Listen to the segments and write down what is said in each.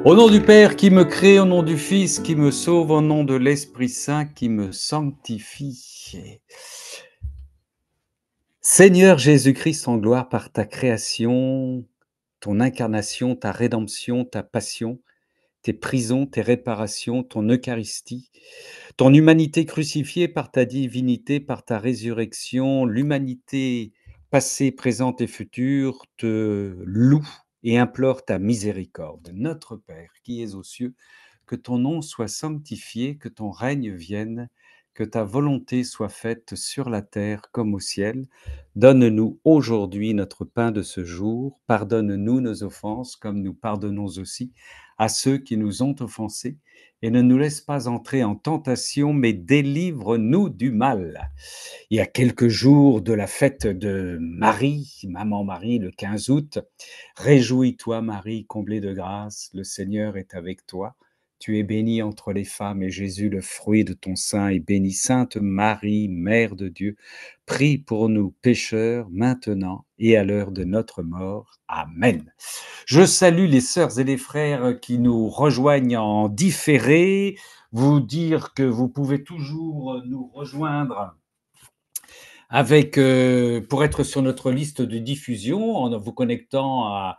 Au nom du Père qui me crée, au nom du Fils qui me sauve, au nom de l'Esprit Saint qui me sanctifie. Seigneur Jésus-Christ en gloire par ta création, ton incarnation, ta rédemption, ta passion, tes prisons, tes réparations, ton Eucharistie, ton humanité crucifiée par ta divinité, par ta résurrection, l'humanité passée, présente et future te loue et implore ta miséricorde. Notre Père qui es aux cieux, que ton nom soit sanctifié, que ton règne vienne, que ta volonté soit faite sur la terre comme au ciel. Donne-nous aujourd'hui notre pain de ce jour. Pardonne-nous nos offenses comme nous pardonnons aussi à ceux qui nous ont offensés. Et ne nous laisse pas entrer en tentation, mais délivre-nous du mal. Il y a quelques jours de la fête de Marie, Maman Marie, le 15 août. Réjouis-toi Marie, comblée de grâce, le Seigneur est avec toi. Tu es bénie entre les femmes et Jésus, le fruit de ton sein, est béni. Sainte Marie, Mère de Dieu, prie pour nous pécheurs, maintenant et à l'heure de notre mort. Amen. Je salue les sœurs et les frères qui nous rejoignent en différé. Vous dire que vous pouvez toujours nous rejoindre avec, pour être sur notre liste de diffusion en vous connectant à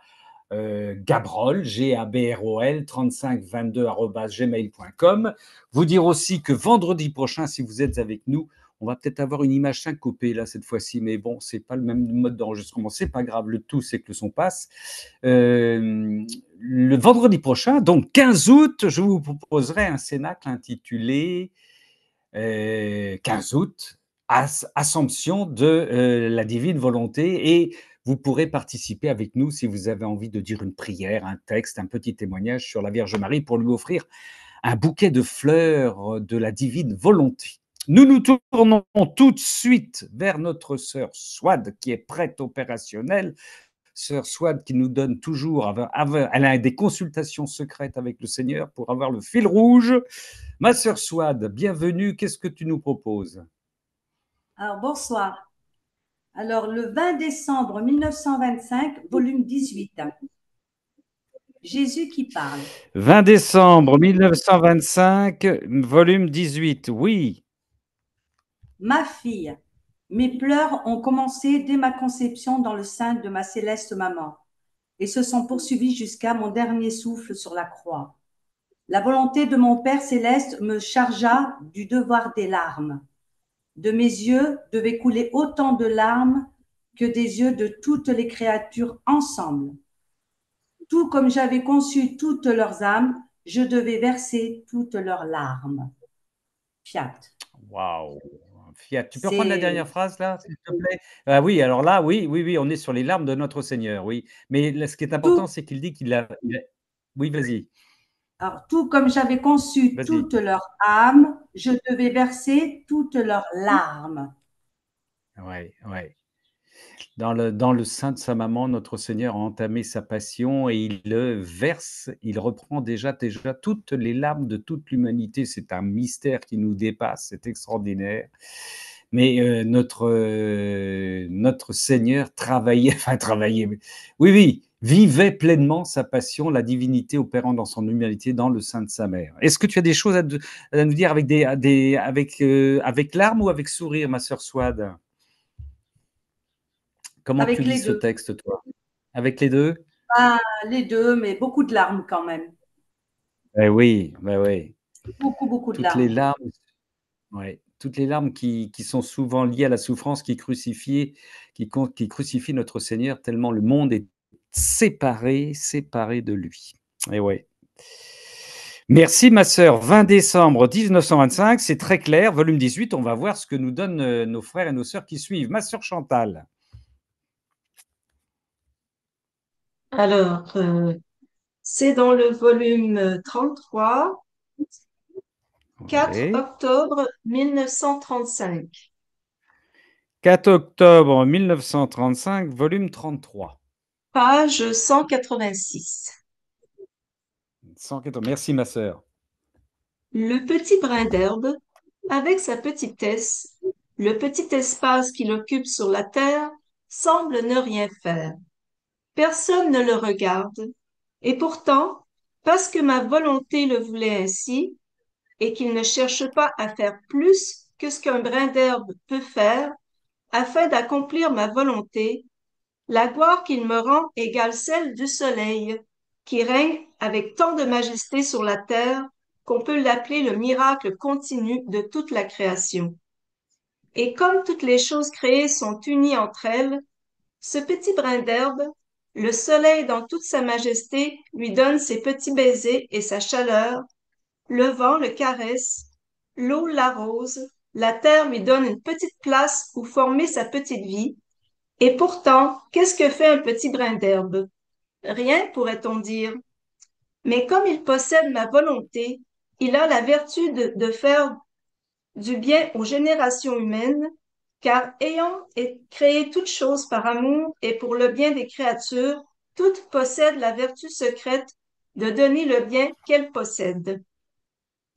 Gabrol, Gabrol, 3522@gmail.com. Vous dire aussi que vendredi prochain, si vous êtes avec nous, on va peut-être avoir une image syncopée là cette fois-ci, mais bon, c'est pas le même mode d'enregistrement, c'est pas grave, le tout c'est que le son passe. Le vendredi prochain, donc 15 août, je vous proposerai un cénacle intitulé 15 août, Assomption de la divine volonté, et vous pourrez participer avec nous si vous avez envie de dire une prière, un texte, un petit témoignage sur la Vierge Marie pour lui offrir un bouquet de fleurs de la divine volonté. Nous nous tournons tout de suite vers notre sœur Swad qui est prête opérationnelle. Sœur Swad qui nous donne toujours, elle a des consultations secrètes avec le Seigneur pour avoir le fil rouge. Ma sœur Swad, bienvenue, qu'est-ce que tu nous proposes? Alors, bonsoir. Alors, le 20 décembre 1925, volume 18. Jésus qui parle. 20 décembre 1925, volume 18, oui. Ma fille, mes pleurs ont commencé dès ma conception dans le sein de ma céleste maman et se sont poursuivis jusqu'à mon dernier souffle sur la croix. La volonté de mon Père céleste me chargea du devoir des larmes. De mes yeux devait couler autant de larmes que des yeux de toutes les créatures ensemble. Tout comme j'avais conçu toutes leurs âmes, je devais verser toutes leurs larmes. Fiat. Waouh. Fiat. Tu peux reprendre la C'est dernière phrase là, s'il te plaît? Ah oui, alors là, oui, oui, oui, on est sur les larmes de notre Seigneur, oui. Mais là, ce qui est important, tout, c'est qu'il dit qu'il a oui, vas-y, alors, tout comme j'avais conçu vas-y. toutes leurs âmes, je devais verser toutes leurs larmes. Ouais, ouais. Dans le sein de sa maman, notre Seigneur a entamé sa passion et il verse, il reprend déjà toutes les larmes de toute l'humanité. C'est un mystère qui nous dépasse, c'est extraordinaire. Mais notre Seigneur travaillait, enfin travaillait, oui, oui, vivait pleinement sa passion, la divinité opérant dans son humanité dans le sein de sa mère. Est-ce que tu as des choses à nous dire avec avec larmes ou avec sourire, ma sœur Swad? Comment tu Avec lis les ce deux. texte, toi? Avec les 2? Pas les deux, mais beaucoup de larmes quand même. Eh oui, bah, oui. Beaucoup, beaucoup de Toutes les larmes. larmes, ouais, toutes les larmes qui sont souvent liées à la souffrance qui crucifie notre Seigneur tellement le monde est séparé de lui. Et ouais. Merci ma sœur. 20 décembre 1925, c'est très clair. Volume 18, on va voir ce que nous donnent, nos frères et nos sœurs qui suivent. Ma sœur Chantal. Alors, c'est dans le volume 33, 4 Oui. octobre 1935. 4 octobre 1935, volume 33. Page 186. 180. Merci ma sœur. Le petit brin d'herbe, avec sa petitesse, le petit espace qu'il occupe sur la terre, semble ne rien faire. Personne ne le regarde, et pourtant, parce que ma volonté le voulait ainsi, et qu'il ne cherche pas à faire plus que ce qu'un brin d'herbe peut faire, afin d'accomplir ma volonté, la gloire qu'il me rend égale celle du soleil, qui règne avec tant de majesté sur la terre qu'on peut l'appeler le miracle continu de toute la création. Et comme toutes les choses créées sont unies entre elles, ce petit brin d'herbe, le soleil dans toute sa majesté lui donne ses petits baisers et sa chaleur, le vent le caresse, l'eau l'arrose, la terre lui donne une petite place où former sa petite vie. Et pourtant, qu'est-ce que fait un petit brin d'herbe? Rien, pourrait-on dire. Mais comme il possède ma volonté, il a la vertu de faire du bien aux générations humaines, car ayant créé toutes choses par amour et pour le bien des créatures, toutes possèdent la vertu secrète de donner le bien qu'elles possèdent.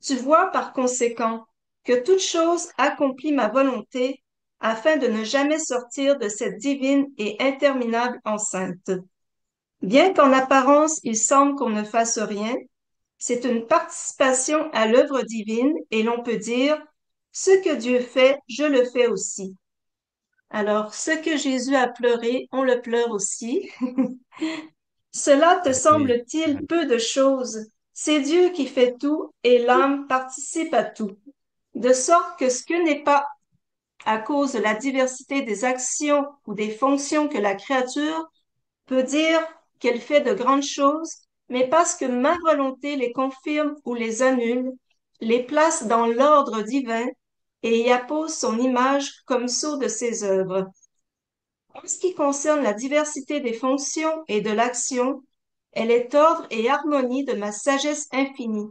Tu vois par conséquent que toute chose accomplit ma volonté afin de ne jamais sortir de cette divine et interminable enceinte. Bien qu'en apparence il semble qu'on ne fasse rien, c'est une participation à l'œuvre divine et l'on peut dire, ce que Dieu fait, je le fais aussi. Alors, ce que Jésus a pleuré, on le pleure aussi. Cela te Oui. semble-t-il peu de choses? C'est Dieu qui fait tout et l'âme participe à tout. De sorte que ce que n'est pas à cause de la diversité des actions ou des fonctions que la créature peut dire qu'elle fait de grandes choses, mais parce que ma volonté les confirme ou les annule, les place dans l'ordre divin et y appose son image comme sceau de ses œuvres. En ce qui concerne la diversité des fonctions et de l'action, elle est ordre et harmonie de ma sagesse infinie.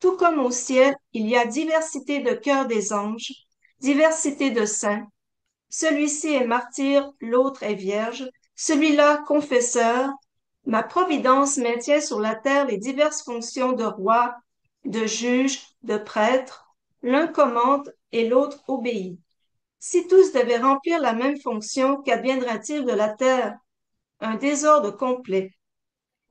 Tout comme au ciel, il y a diversité de cœurs des anges, diversité de saints. Celui-ci est martyr, l'autre est vierge, celui-là confesseur. Ma providence maintient sur la terre les diverses fonctions de roi, de juge, de prêtre. L'un commande et l'autre obéit. Si tous devaient remplir la même fonction, qu'adviendra-t-il de la terre? Un désordre complet.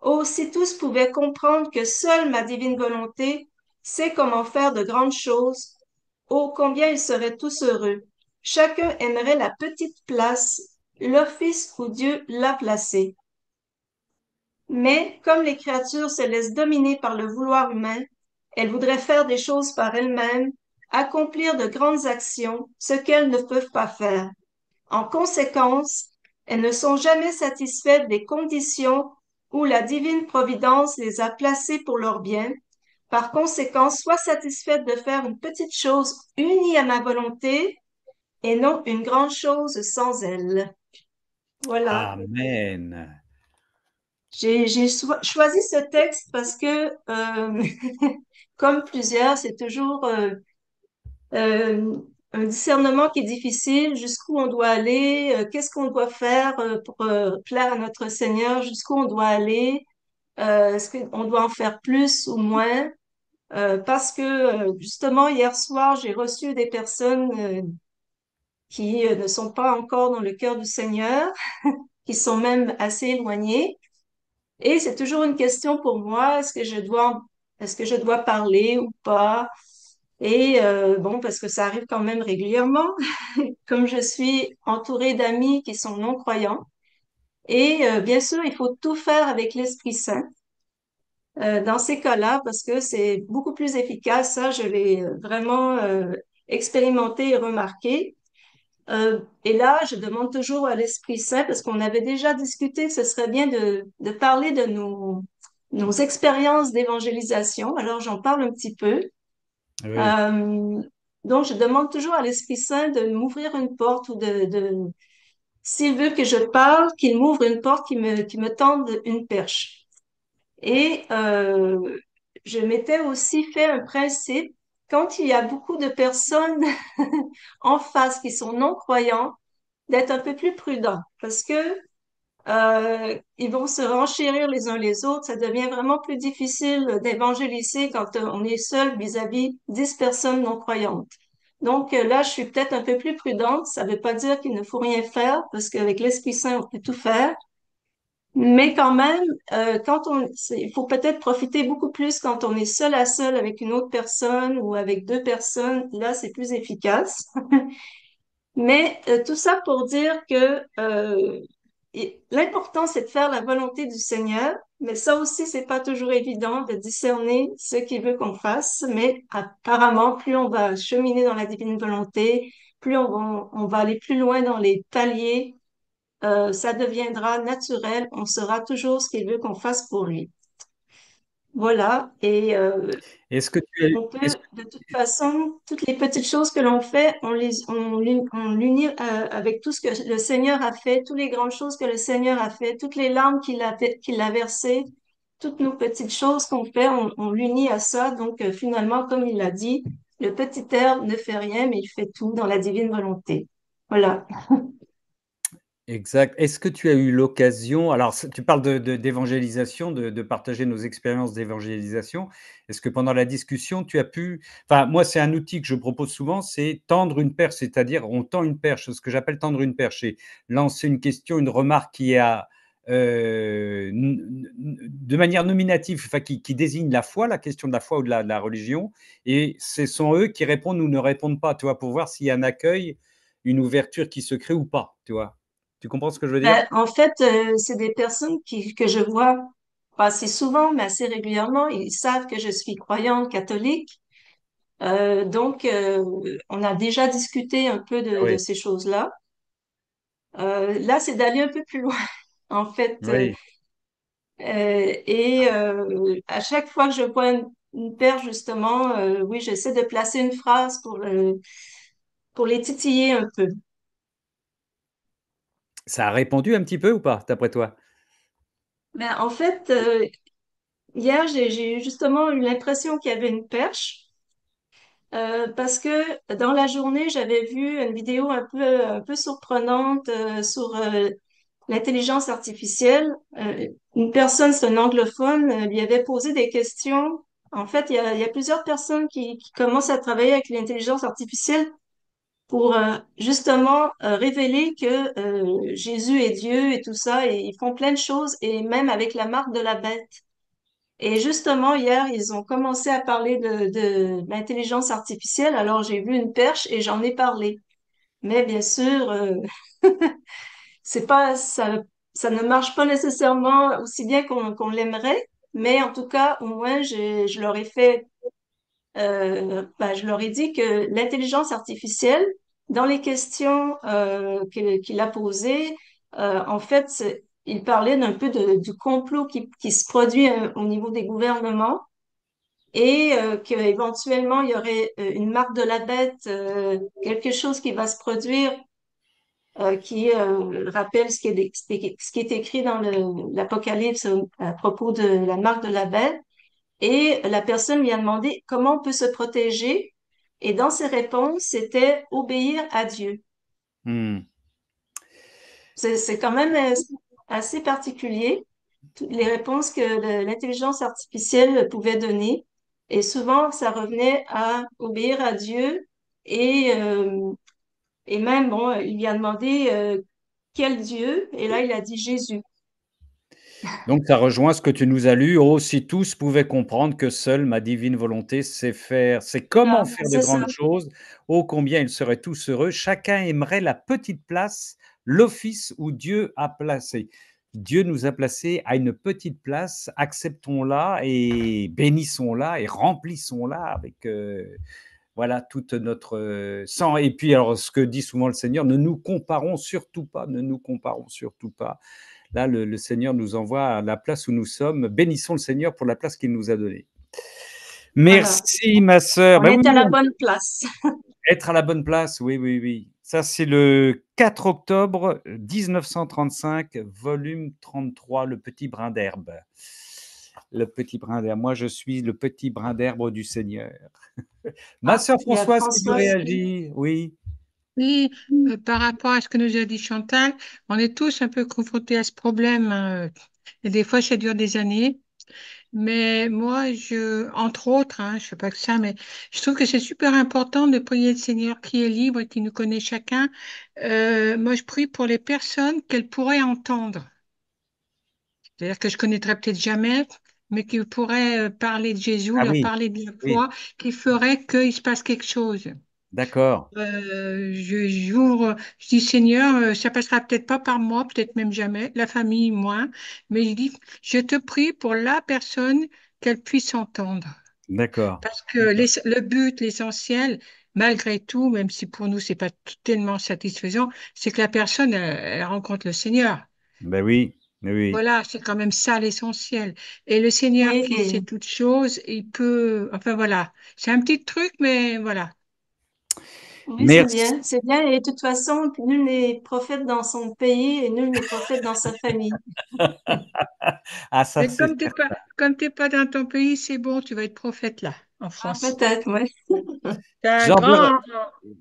Oh, si tous pouvaient comprendre que seule ma divine volonté sait comment faire de grandes choses, oh, combien ils seraient tous heureux. Chacun aimerait la petite place, l'office où Dieu l'a placé. Mais comme les créatures se laissent dominer par le vouloir humain, elles voudraient faire des choses par elles-mêmes, accomplir de grandes actions, ce qu'elles ne peuvent pas faire. En conséquence, elles ne sont jamais satisfaites des conditions où la divine providence les a placées pour leur bien. Par conséquent, sois satisfaite de faire une petite chose unie à ma volonté et non une grande chose sans elle. Voilà. Amen. J'ai choisi ce texte parce que, comme plusieurs, c'est toujours euh, un discernement qui est difficile, jusqu'où on doit aller, qu'est-ce qu'on doit faire pour plaire à notre Seigneur, jusqu'où on doit aller, est-ce qu'on doit en faire plus ou moins, parce que justement, hier soir, j'ai reçu des personnes qui ne sont pas encore dans le cœur du Seigneur, qui sont même assez éloignées. Et c'est toujours une question pour moi, est-ce que je dois parler ou pas? Et bon, parce que ça arrive quand même régulièrement, comme je suis entourée d'amis qui sont non-croyants. Et bien sûr, il faut tout faire avec l'Esprit Saint dans ces cas-là, parce que c'est beaucoup plus efficace. Ça, je l'ai vraiment expérimenté et remarqué. Et là, je demande toujours à l'Esprit Saint, parce qu'on avait déjà discuté que ce serait bien de parler de nos expériences d'évangélisation. Alors, j'en parle un petit peu. Oui. Euh, donc, je demande toujours à l'Esprit Saint de m'ouvrir une porte ou s'il veut que je parle, qu'il m'ouvre une porte, qui me tende une perche. Et je m'étais aussi fait un principe, quand il y a beaucoup de personnes en face qui sont non-croyants, d'être un peu plus prudent parce que ils vont se renchérir les uns les autres. Ça devient vraiment plus difficile d'évangéliser quand on est seul vis-à-vis 10 personnes non croyantes. Donc là, je suis peut-être un peu plus prudente. Ça ne veut pas dire qu'il ne faut rien faire parce qu'avec l'Esprit Saint, on peut tout faire. Mais quand même, il faut peut-être profiter beaucoup plus quand on est seul à seul avec une autre personne ou avec deux personnes. Là, c'est plus efficace. Mais tout ça pour dire que l'important, c'est de faire la volonté du Seigneur. Mais ça aussi, c'est pas toujours évident de discerner ce qu'il veut qu'on fasse. Mais apparemment, plus on va cheminer dans la divine volonté, plus on va aller plus loin dans les paliers, ça deviendra naturel. On saura toujours ce qu'il veut qu'on fasse pour lui. Voilà. Et Est-ce que tu as on peut, est-ce de toute façon, toutes les petites choses que l'on fait, on l'unit avec tout ce que le Seigneur a fait, toutes les grandes choses que le Seigneur a fait, toutes les larmes qu'il a versées, toutes nos petites choses qu'on fait, on l'unit à ça. Donc, finalement, comme il l'a dit, le petit herbe ne fait rien, mais il fait tout dans la divine volonté. Voilà. Exact. Est-ce que tu as eu l'occasion alors tu parles d'évangélisation, de partager nos expériences d'évangélisation. Est-ce que pendant la discussion, tu as pu enfin, moi, c'est un outil que je propose souvent, c'est tendre une perche, c'est-à-dire on tend une perche. Ce que j'appelle tendre une perche, c'est lancer une question, une remarque qui a, n n de manière nominative, enfin qui désigne la foi, la question de la foi ou de la religion et ce sont eux qui répondent ou ne répondent pas, tu vois? Pour voir s'il y a un accueil, une ouverture qui se crée ou pas, tu vois? Tu comprends ce que je veux dire? En fait, c'est des personnes que je vois pas assez souvent, mais assez régulièrement. Ils savent que je suis croyante catholique. Donc, on a déjà discuté un peu de Oui, ces choses-là. Là, c'est d'aller un peu plus loin, en fait. oui. À chaque fois que je vois une paire, justement, oui, j'essaie de placer une phrase pour les titiller un peu. Ça a répondu un petit peu ou pas, d'après toi? Mais en fait, hier, j'ai justement eu l'impression qu'il y avait une perche. Parce que dans la journée, j'avais vu une vidéo un peu surprenante sur l'intelligence artificielle. Une personne, c'est un anglophone, lui avait posé des questions. En fait, il y a plusieurs personnes qui commencent à travailler avec l'intelligence artificielle pour justement révéler que Jésus est Dieu et tout ça, et ils font plein de choses, et même avec la marque de la bête. Et justement, hier, ils ont commencé à parler de l'intelligence artificielle. Alors, j'ai vu une perche et j'en ai parlé. Mais bien sûr, c'est pas, ça ne marche pas nécessairement aussi bien qu'on l'aimerait. Mais en tout cas, au moins, je leur ai fait, je leur ai dit que l'intelligence artificielle, dans les questions qu'il a posées, en fait, il parlait d'un peu du complot qui se produit au niveau des gouvernements et qu'éventuellement il y aurait une marque de la bête, quelque chose qui va se produire qui rappelle ce qui est écrit dans l'Apocalypse à propos de la marque de la bête. Et la personne lui a demandé comment on peut se protéger. Et dans ses réponses, c'était obéir à Dieu. Mmh. C'est quand même assez particulier, toutes les réponses que l'intelligence artificielle pouvait donner. Et souvent, ça revenait à obéir à Dieu. Et, euh, et même, bon, il lui a demandé quel Dieu? Et là, il a dit Jésus. Donc ça rejoint ce que tu nous as lu: «Oh, si tous pouvaient comprendre que seule ma divine volonté sait comment Voilà, faire de c'est ça. grandes choses, oh combien ils seraient tous heureux. Chacun aimerait la petite place, l'office où Dieu a placé». Dieu nous a placés à une petite place, acceptons-la et bénissons-la et remplissons-la avec, voilà, toute notre, sang et puis alors ce que dit souvent le Seigneur: «Ne nous comparons surtout pas, ne nous comparons surtout pas». Là, le Seigneur nous envoie à la place où nous sommes. Bénissons le Seigneur pour la place qu'il nous a donnée. Voilà. Merci ma sœur. On Bah, est à oui, la bonne place. être à la bonne place, oui, oui, oui. Ça, c'est le 4 octobre 1935, volume 33, Le petit brin d'herbe. Le petit brin d'herbe. Moi, je suis le petit brin d'herbe du Seigneur. Ma Ah, sœur il y a Françoise qui veut Françoise. réagir, oui. Oui, par rapport à ce que nous a dit Chantal, on est tous un peu confrontés à ce problème, hein. Et des fois, ça dure des années. Mais moi, entre autres, hein, je fais pas que ça, mais je trouve que c'est super important de prier le Seigneur qui est libre et qui nous connaît chacun. Moi, je prie pour les personnes qu'elle pourrait entendre. c'est-à-dire que je connaîtrais peut-être jamais, mais qui pourraient parler de Jésus, Ah leur oui, parler de la oui, foi, qui ferait qu'il se passe quelque chose. d'accord. J'ouvre, je dis Seigneur, ça passera peut-être pas par moi, peut-être même jamais, la famille moins, mais je dis, je te prie pour la personne qu'elle puisse entendre. D'accord. Parce que D'accord. le but, l'essentiel, malgré tout, même si pour nous c'est pas tellement satisfaisant, c'est que la personne elle rencontre le Seigneur. Ben oui, oui, oui. Voilà, c'est quand même ça l'essentiel. Et le Seigneur qui sait Et toutes choses, il peut, enfin voilà, c'est un petit truc, mais voilà. oui, c'est Merci. bien, c'est bien. Et de toute façon, nul n'est prophète dans son pays et nul n'est prophète dans sa famille. Ah, ça, Mais c'est certain. comme t'es pas dans ton pays, c'est bon, tu vas être prophète là, en Ah, France. peut-être, ouais. C'est un Jean-Ber- grand,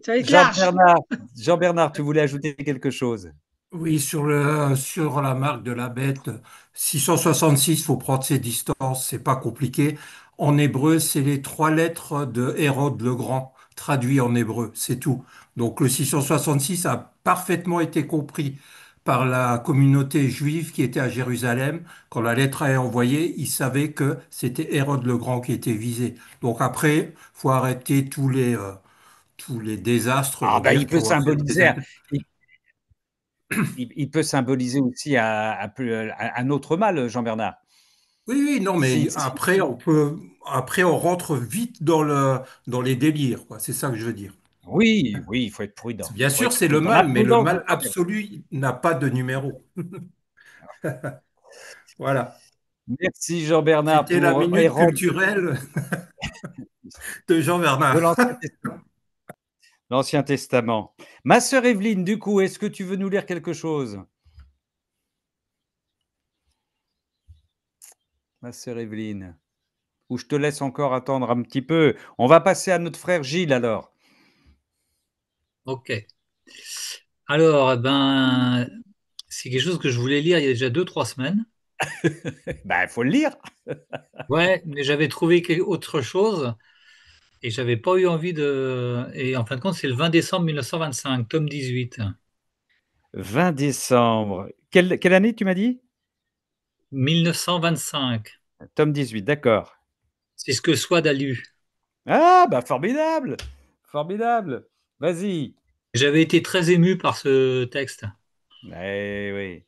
ça va être large. Jean-Bernard, Jean-Bernard, tu voulais ajouter quelque chose? Oui, sur la marque de la bête, 666, faut prendre ses distances, c'est pas compliqué. En hébreu, c'est les trois lettres de Hérode le Grand, traduit en hébreu, c'est tout. Donc le 666 a parfaitement été compris par la communauté juive qui était à Jérusalem. Quand la lettre est envoyée, ils savaient que c'était Hérode le Grand qui était visé. Donc après, faut arrêter tous les désastres, je Ah veux ben, dire, qui ont après il, il peut symboliser aussi un autre mal, Jean-Bernard. Oui, oui, non, Si, mais après, on rentre vite dans les délires, quoi. C'est ça que je veux dire. oui, oui, il faut être prudent. Bien Il faut sûr, être c'est le prudent. La mal, mais le prudence de mal absolu n'a pas de numéro. Voilà. Merci Jean-Bernard C'était la pour minute Hérode culturelle de Jean de Bernard. l'Ancien Testament. L'Ancien Testament. Ma sœur Evelyne, du coup, est-ce que tu veux nous lire quelque chose? Ma sœur Evelyne. Ou je te laisse encore attendre un petit peu. On va passer à notre frère Gilles alors. Ok. Alors, c'est quelque chose que je voulais lire il y a déjà 2, 3 semaines. Ben, il faut le lire. Ouais, mais j'avais trouvé autre chose et j'avais pas eu envie de. Et en fin de compte, c'est le 20 décembre 1925, tome 18. 20 décembre. Quelle année tu m'as dit? 1925. Tome 18, d'accord. C'est ce que Swad a lu. Ah, bah formidable. Formidable. Vas-y. J'avais été très ému par ce texte. Eh oui.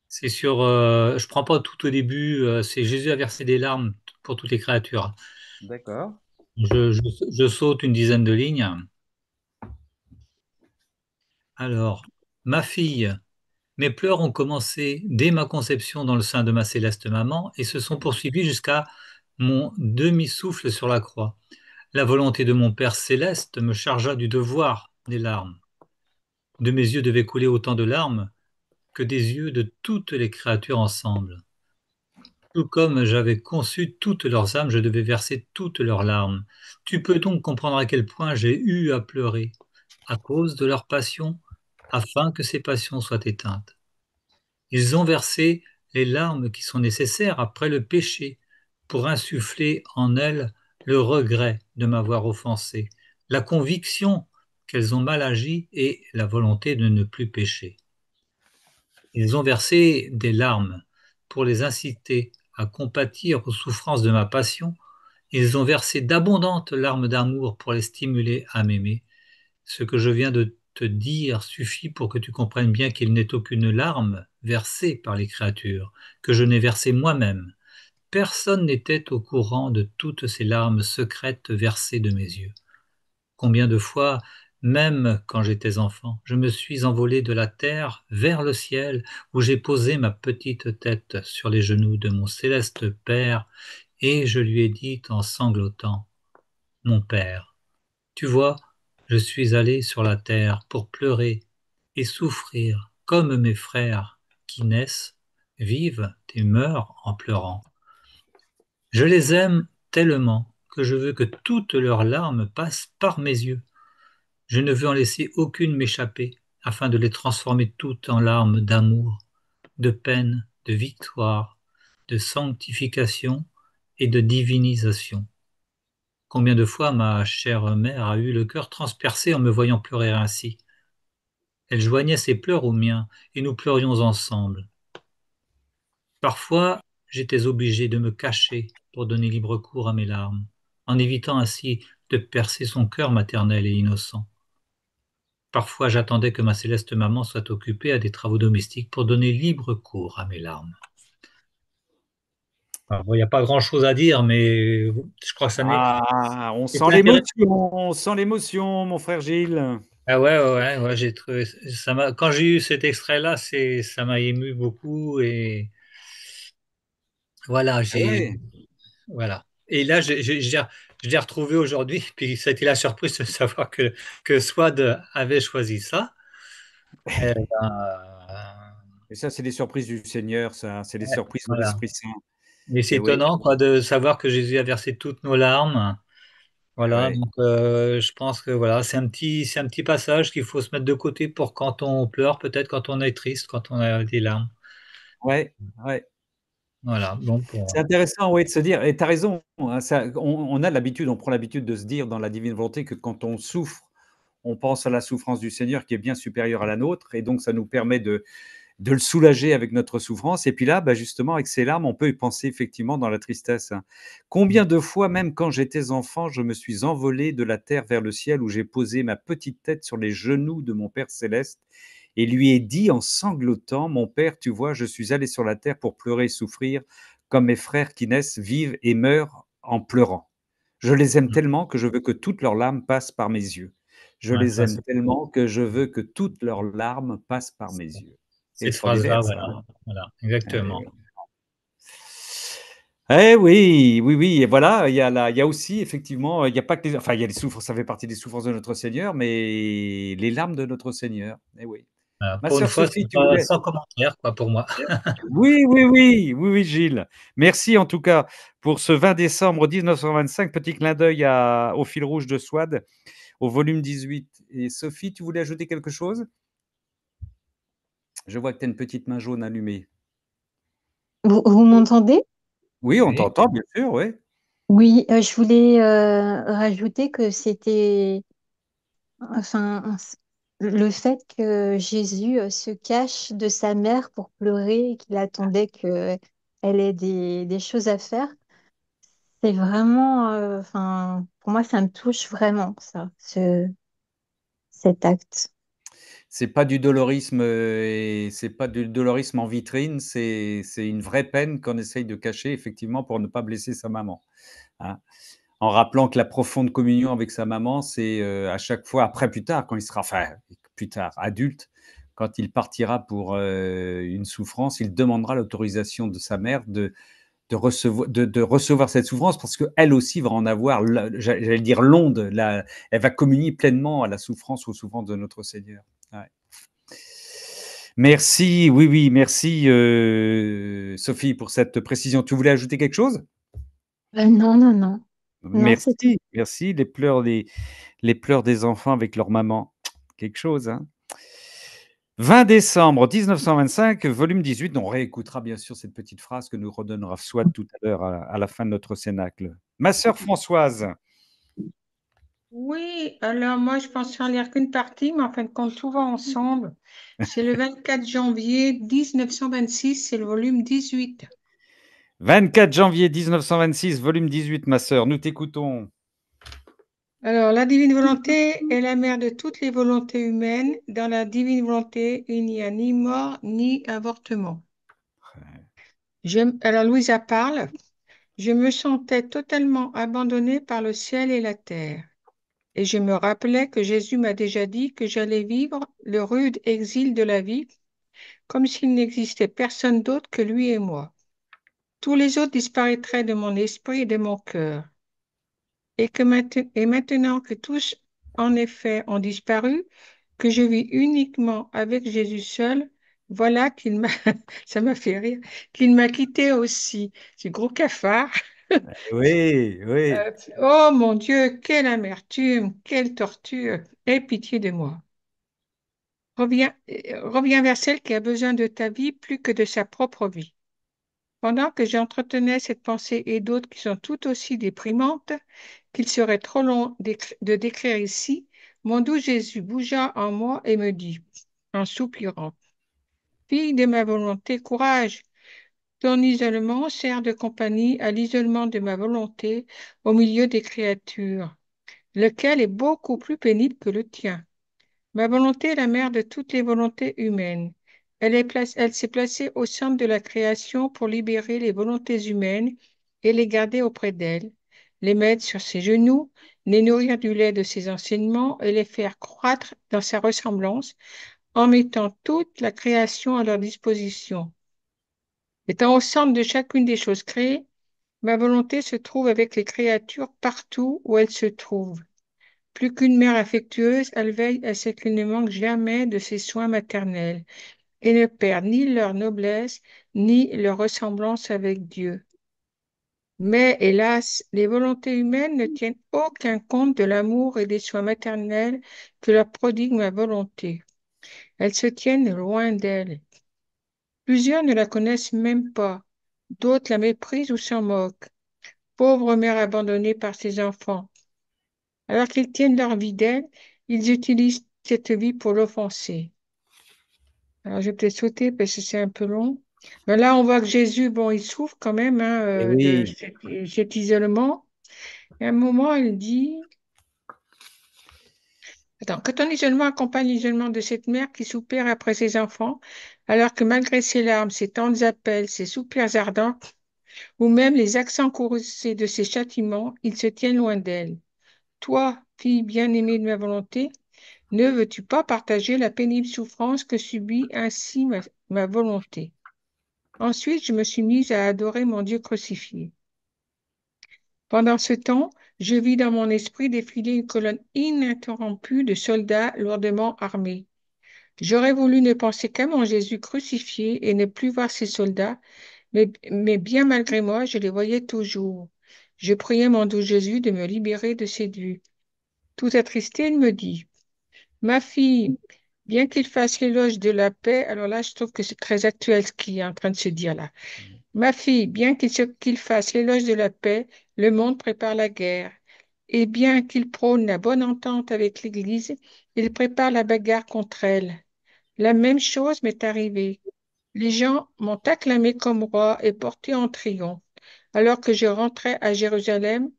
C'est sur. Je prends pas tout au début. C'est Jésus a versé des larmes pour toutes les créatures. D'accord. Je saute une dizaine de lignes. Alors, ma fille. Mes pleurs ont commencé dès ma conception dans le sein de ma céleste maman et se sont poursuivis jusqu'à mon demi-souffle sur la croix. La volonté de mon Père céleste me chargea du devoir des larmes. De mes yeux devaient couler autant de larmes que des yeux de toutes les créatures ensemble. Tout comme j'avais conçu toutes leurs âmes, je devais verser toutes leurs larmes. Tu peux donc comprendre à quel point j'ai eu à pleurer à cause de leur passion, afin que ces passions soient éteintes. Ils ont versé les larmes qui sont nécessaires après le péché pour insuffler en elles le regret de m'avoir offensé, la conviction qu'elles ont mal agi et la volonté de ne plus pécher. Ils ont versé des larmes pour les inciter à compatir aux souffrances de ma passion. Ils ont versé d'abondantes larmes d'amour pour les stimuler à m'aimer. Ce que je viens de te dire suffit pour que tu comprennes bien qu'il n'est aucune larme versée par les créatures, que je n'ai versée moi-même. Personne n'était au courant de toutes ces larmes secrètes versées de mes yeux. Combien de fois, même quand j'étais enfant, je me suis envolé de la terre vers le ciel, où j'ai posé ma petite tête sur les genoux de mon céleste Père, et je lui ai dit en sanglotant, Mon Père, tu vois, je suis allé sur la terre pour pleurer et souffrir comme mes frères qui naissent, vivent et meurent en pleurant. Je les aime tellement que je veux que toutes leurs larmes passent par mes yeux. Je ne veux en laisser aucune m'échapper, afin de les transformer toutes en larmes d'amour, de peine, de victoire, de sanctification et de divinisation. Combien de fois ma chère mère a eu le cœur transpercé en me voyant pleurer ainsi. Elle joignait ses pleurs aux miens, et nous pleurions ensemble. Parfois, j'étais obligé de me cacher pour donner libre cours à mes larmes, en évitant ainsi de percer son cœur maternel et innocent. Parfois, j'attendais que ma céleste maman soit occupée à des travaux domestiques pour donner libre cours à mes larmes. Alors, bon, il n'y a pas grand-chose à dire, mais je crois que ça n'est. Ah, C'était intéressant. on sent l'émotion, mon frère Gilles. Ah ouais, ouais, ouais, ouais, j'ai trouvé ça quand j'ai eu cet extrait-là, ça m'a ému beaucoup et voilà, Ah ouais. voilà. Et là, je l'ai retrouvé aujourd'hui, puis ça a été la surprise de savoir que Swad avait choisi ça. Eh ben, Et ça, c'est des surprises du Seigneur, ça, c'est des ouais, surprises de voilà. l'Esprit Saint. Et c'est Et oui, étonnant, quoi, de savoir que Jésus a versé toutes nos larmes. et Voilà, ouais. donc je pense que voilà, c'est un petit passage qu'il faut se mettre de côté pour quand on pleure, peut-être quand on est triste, quand on a des larmes. Ouais, ouais. Voilà, bon C'est pour. intéressant, oui, de se dire et tu as raison, hein, ça on a l'habitude, on prend l'habitude de se dire dans la divine volonté que quand on souffre, on pense à la souffrance du Seigneur qui est bien supérieure à la nôtre et donc ça nous permet de le soulager avec notre souffrance. Et puis là, bah, justement, avec ces larmes, on peut y penser effectivement dans la tristesse, hein. Combien de fois, même quand j'étais enfant, je me suis envolé de la terre vers le ciel où j'ai posé ma petite tête sur les genoux de mon Père céleste et lui ai dit en sanglotant, mon Père, tu vois, je suis allé sur la terre pour pleurer et souffrir comme mes frères qui naissent, vivent et meurent en pleurant. Je les aime tellement que je veux que toutes leurs larmes passent par mes yeux. Je Ouais, les ça, aime tellement que je veux que toutes leurs larmes passent par mes yeux. cette Extraordinaire phrase-là, ça. voilà, voilà, Ah oui, exactement. oui. Eh oui, oui, oui et voilà, il y a aussi effectivement, il y a pas que les enfin il y a les souffrances, ça fait partie des souffrances de notre Seigneur, mais les larmes de notre Seigneur, eh oui. Voilà, Ma pour une sœur fois, Sophie, c'est tu pas voulais sans commentaire, quoi, pour moi. oui, oui, oui, oui, oui, Gilles. Merci en tout cas pour ce 20 décembre 1925, petit clin d'œil à au fil rouge de Swad, au volume 18 et Sophie, tu voulais ajouter quelque chose? Je vois que tu as une petite main jaune allumée. Vous m'entendez? Oui, on Oui, t'entend bien sûr, oui. Oui, je voulais rajouter que c'était, enfin, le fait que Jésus se cache de sa mère pour pleurer et qu'il attendait que elle ait des choses à faire, c'est vraiment, enfin, pour moi, ça me touche vraiment, ça, cet acte. C'est pas du dolorisme, et c'est pas du dolorisme en vitrine, c'est une vraie peine qu'on essaye de cacher effectivement pour ne pas blesser sa maman, hein. En rappelant que la profonde communion avec sa maman, c'est, à chaque fois après plus tard quand il sera enfin, plus tard, adulte, quand il partira pour, une souffrance, il demandera l'autorisation de sa mère de recevoir cette souffrance parce qu'elle aussi va en avoir j'allais dire l'onde, elle va communier pleinement à la souffrance, aux souffrances de notre Seigneur. Ouais. Merci, oui, oui, merci Sophie pour cette précision. Tu voulais ajouter quelque chose? Non, non, non, non, c'est tout. Merci, merci. Les pleurs des enfants avec leur maman, quelque chose, hein. 20 décembre 1925, volume 18. On réécoutera bien sûr cette petite phrase que nous redonnera Swad tout à l'heure à la fin de notre cénacle. Ma sœur Françoise. Oui, alors moi je pense en lire qu'une partie, mais en fin de compte, souvent ensemble. C'est le 24 janvier 1926, c'est le volume 18. 24 janvier 1926, volume 18, ma sœur, nous t'écoutons. Alors, la divine volonté est la mère de toutes les volontés humaines. Dans la divine volonté, il n'y a ni mort ni avortement. Alors, Louisa parle. Je me sentais totalement abandonnée par le ciel et la terre. Et je me rappelais que Jésus m'a déjà dit que j'allais vivre le rude exil de la vie, comme s'il n'existait personne d'autre que lui et moi. Tous les autres disparaîtraient de mon esprit et de mon cœur. Et maintenant que tous, en effet, ont disparu, que je vis uniquement avec Jésus seul, voilà qu'il m'a, ça m'a fait rire, qu'il m'a quitté aussi. Ce gros cafard. Oui, oui. Oh mon Dieu, quelle amertume, quelle torture. Aie pitié de moi. Reviens vers celle qui a besoin de ta vie plus que de sa propre vie. Pendant que j'entretenais cette pensée et d'autres qui sont tout aussi déprimantes, qu'il serait trop long de décrire ici, mon doux Jésus bougea en moi et me dit, en soupirant, Fille de ma volonté, courage, Ton isolement sert de compagnie à l'isolement de ma volonté au milieu des créatures, lequel est beaucoup plus pénible que le tien. Ma volonté est la mère de toutes les volontés humaines. Elle s'est placée au centre de la création pour libérer les volontés humaines et les garder auprès d'elle, les mettre sur ses genoux, les nourrir du lait de ses enseignements et les faire croître dans sa ressemblance en mettant toute la création à leur disposition. Étant au centre de chacune des choses créées, ma volonté se trouve avec les créatures partout où elles se trouvent. Plus qu'une mère affectueuse, elle veille à ce qu'ils ne manquent jamais de ses soins maternels et ne perdent ni leur noblesse ni leur ressemblance avec Dieu. Mais, hélas, les volontés humaines ne tiennent aucun compte de l'amour et des soins maternels que leur prodigue ma volonté. Elles se tiennent loin d'elle. Plusieurs ne la connaissent même pas, d'autres la méprisent ou s'en moquent. Pauvre mère abandonnée par ses enfants. Alors qu'ils tiennent leur vie d'elle, ils utilisent cette vie pour l'offenser. Alors, je vais peut-être sauter parce que c'est un peu long. Mais là, on voit que Jésus, bon, il souffre quand même hein, Et de oui, cet isolement. Et à un moment, il dit, attends, que ton isolement accompagne l'isolement de cette mère qui soupire après ses enfants, alors que malgré ses larmes, ses tendres appels, ses soupirs ardents, ou même les accents courroucés de ses châtiments, il se tient loin d'elle. Toi, fille bien-aimée de ma volonté, ne veux-tu pas partager la pénible souffrance que subit ainsi ma volonté? Ensuite, je me suis mise à adorer mon Dieu crucifié. Pendant ce temps, je vis dans mon esprit défiler une colonne ininterrompue de soldats lourdement armés. J'aurais voulu ne penser qu'à mon Jésus crucifié et ne plus voir ces soldats, mais bien malgré moi, je les voyais toujours. Je priais mon doux Jésus de me libérer de cette vue. Tout attristé, il me dit, ma fille, bien qu'il fasse l'éloge de la paix, alors là, je trouve que c'est très actuel ce qu'il est en train de se dire là. Ma fille, bien qu'il fasse l'éloge de la paix, le monde prépare la guerre. Et bien qu'il prône la bonne entente avec l'Église, il prépare la bagarre contre elle. La même chose m'est arrivée. Les gens m'ont acclamé comme roi et porté en triomphe, alors que je rentrais à Jérusalem,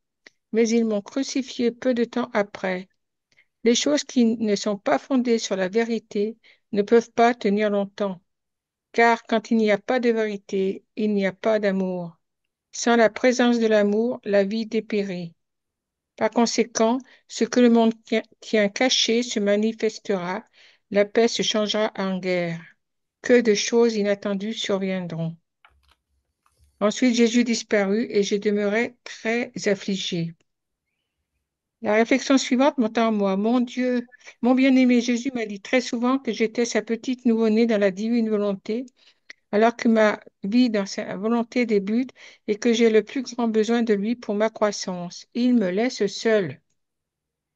mais ils m'ont crucifié peu de temps après. Les choses qui ne sont pas fondées sur la vérité ne peuvent pas tenir longtemps, car quand il n'y a pas de vérité, il n'y a pas d'amour. Sans la présence de l'amour, la vie dépérit. Par conséquent, ce que le monde tient caché se manifestera, la paix se changera en guerre. Que de choses inattendues surviendront. Ensuite, Jésus disparut et je demeurai très affligée. La réflexion suivante monta en moi. Mon Dieu, mon bien-aimé Jésus m'a dit très souvent que j'étais sa petite nouveau-née dans la divine volonté, alors que ma vie dans sa volonté débute et que j'ai le plus grand besoin de lui pour ma croissance. Il me laisse seule.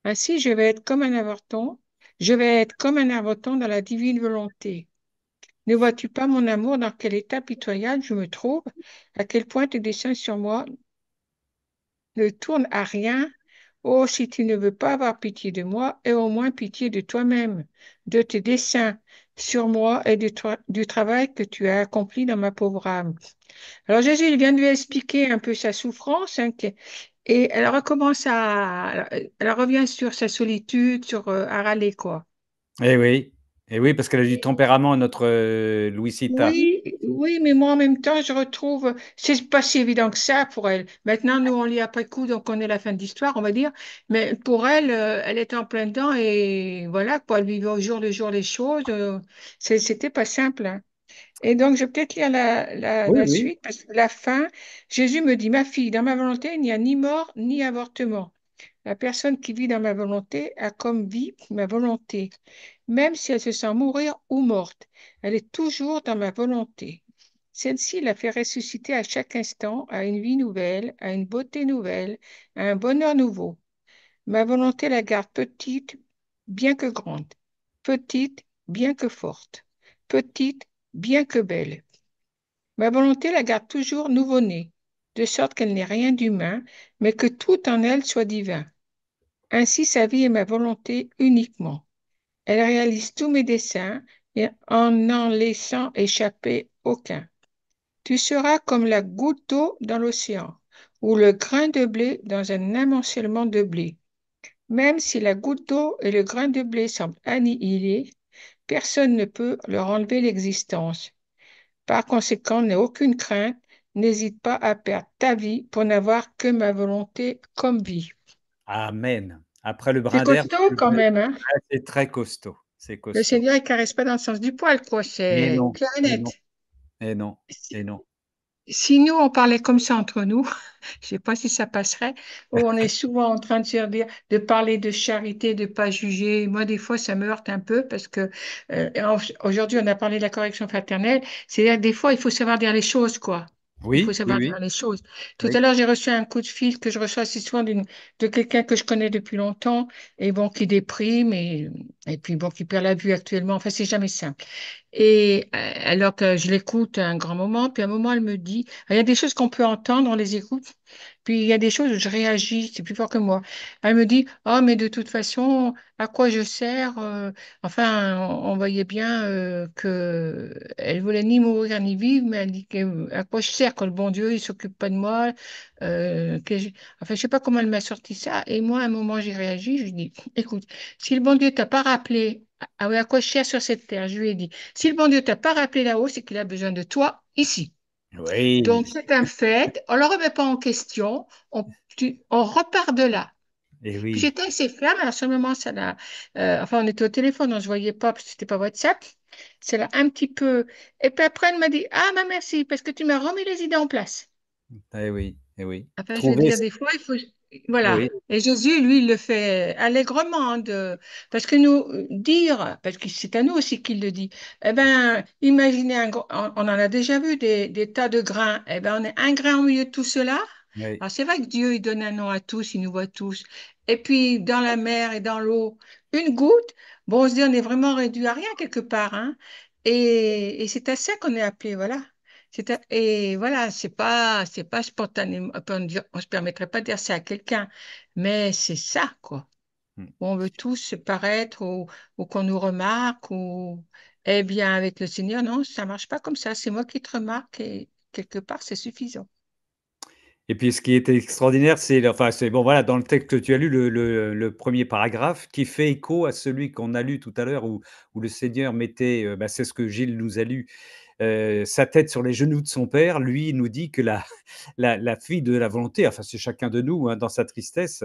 Ainsi, je vais être comme un avorton dans la divine volonté. Ne vois-tu pas mon amour dans quel état pitoyable je me trouve, à quel point tes desseins sur moi ne tournent à rien? Oh, si tu ne veux pas avoir pitié de moi, aie au moins pitié de toi-même, de tes desseins sur moi et du travail que tu as accompli dans ma pauvre âme. Alors Jésus, il vient de lui expliquer un peu sa souffrance, hein, et elle recommence elle revient sur sa solitude, sur à râler, quoi. et oui, et oui, parce qu'elle a du tempérament, notre Louisita. Oui, oui, mais moi en même temps, je retrouve, c'est pas si évident que ça pour elle. Maintenant, nous, on lit après coup, donc on est la fin de l'histoire, on va dire. Mais pour elle, elle était en plein dedans et voilà, quoi, elle vivait au jour le jour les choses. C'était pas simple, hein. Et donc, je vais peut-être lire Oui, la oui. suite, parce que la fin, Jésus me dit, ma fille, dans ma volonté, il n'y a ni mort ni avortement. La personne qui vit dans ma volonté a comme vie ma volonté. Même si elle se sent mourir ou morte, elle est toujours dans ma volonté. Celle-ci la fait ressusciter à chaque instant à une vie nouvelle, à une beauté nouvelle, à un bonheur nouveau. Ma volonté la garde petite, bien que grande, petite, bien que forte, petite, bien que belle. Ma volonté la garde toujours nouveau-née, de sorte qu'elle n'est rien d'humain, mais que tout en elle soit divin. Ainsi sa vie est ma volonté uniquement. Elle réalise tous mes desseins et en n'en laissant échapper aucun. Tu seras comme la goutte d'eau dans l'océan, ou le grain de blé dans un amoncellement de blé. Même si la goutte d'eau et le grain de blé semblent annihilés, personne ne peut leur enlever l'existence. Par conséquent, n'aie aucune crainte, n'hésite pas à perdre ta vie pour n'avoir que ma volonté comme vie. Amen. Après le C'est brin d'herbe, costaud quand même, hein? c'est très costaud. C'est Le costaud. Seigneur, il caresse pas dans le sens du poil, quoi. Et C'est non, clair et et non, net. et non, Si et non. si nous, on parlait comme ça entre nous, je sais pas si ça passerait. Oh, on est souvent en train de se dire, de parler de charité, de pas juger. Moi, des fois, ça me heurte un peu parce que aujourd'hui, on a parlé de la correction fraternelle. C'est-à-dire, des fois, il faut savoir dire les choses, quoi. Il faut Oui, oui, savoir dire oui, les choses. Tout à oui, l'heure, j'ai reçu un coup de fil que je reçois assez souvent de quelqu'un que je connais depuis longtemps et bon, qui déprime et puis bon, qui perd la vue actuellement. Enfin, c'est jamais simple. Et alors que je l'écoute un grand moment, puis à un moment, elle me dit, il y a des choses qu'on peut entendre, on les écoute, puis il y a des choses où je réagis, c'est plus fort que moi. Elle me dit, oh, mais de toute façon, à quoi je sers? Enfin, on voyait bien que elle voulait ni mourir ni vivre, mais elle dit à quoi je sers quand le bon Dieu, il s'occupe pas de moi? Enfin, je sais pas comment elle m'a sorti ça. Et moi, à un moment, j'ai réagi, je lui dis, écoute, si le bon Dieu t'a pas rappelé, ah oui, à quoi je sers sur cette terre? Je lui ai dit, si le bon Dieu t'a pas rappelé là-haut, c'est qu'il a besoin de toi ici. Donc, oui, c'est un fait. On ne le remet pas en question. On repart de là. et Puis oui. j'étais assez ferme. Alors, sur le moment, ça l'a. Enfin, on était au téléphone, on ne se voyait pas parce que c'était pas WhatsApp. C'est là un petit peu. Et puis après, elle m'a dit, ah, bah merci, parce que tu m'as remis les idées en place. Eh oui, eh oui. Enfin, je veux Trouver, dire, des fois, il faut. eh Voilà. oui, Et Jésus, lui, il le fait allègrement. Parce que nous, dire, parce que c'est à nous aussi qu'il le dit, eh ben, imaginez, on en a déjà vu des tas de grains. Eh ben, on est un grain au milieu de tout cela. oui. Alors, c'est vrai que Dieu, il donne un nom à tous, il nous voit tous. Et puis, dans la mer et dans l'eau, une goutte, bon, on se dit, on est vraiment réduit à rien quelque part, hein. Et c'est à ça qu'on est appelé, voilà. Et voilà, c'est pas spontanément, on se permettrait pas de dire ça à quelqu'un, mais c'est ça, quoi. Mm. On veut tous se paraître ou qu'on nous remarque eh bien, avec le Seigneur, non, ça marche pas comme ça. C'est moi qui te remarque et quelque part, c'est suffisant. Et puis ce qui était extraordinaire, c'est bon voilà, dans le texte que tu as lu, le 1er paragraphe qui fait écho à celui qu'on a lu tout à l'heure où le Seigneur mettait, bah, c'est ce que Gilles nous a lu, sa tête sur les genoux de son père. Lui, il nous dit que la fille de la volonté, enfin c'est chacun de nous, hein, dans sa tristesse.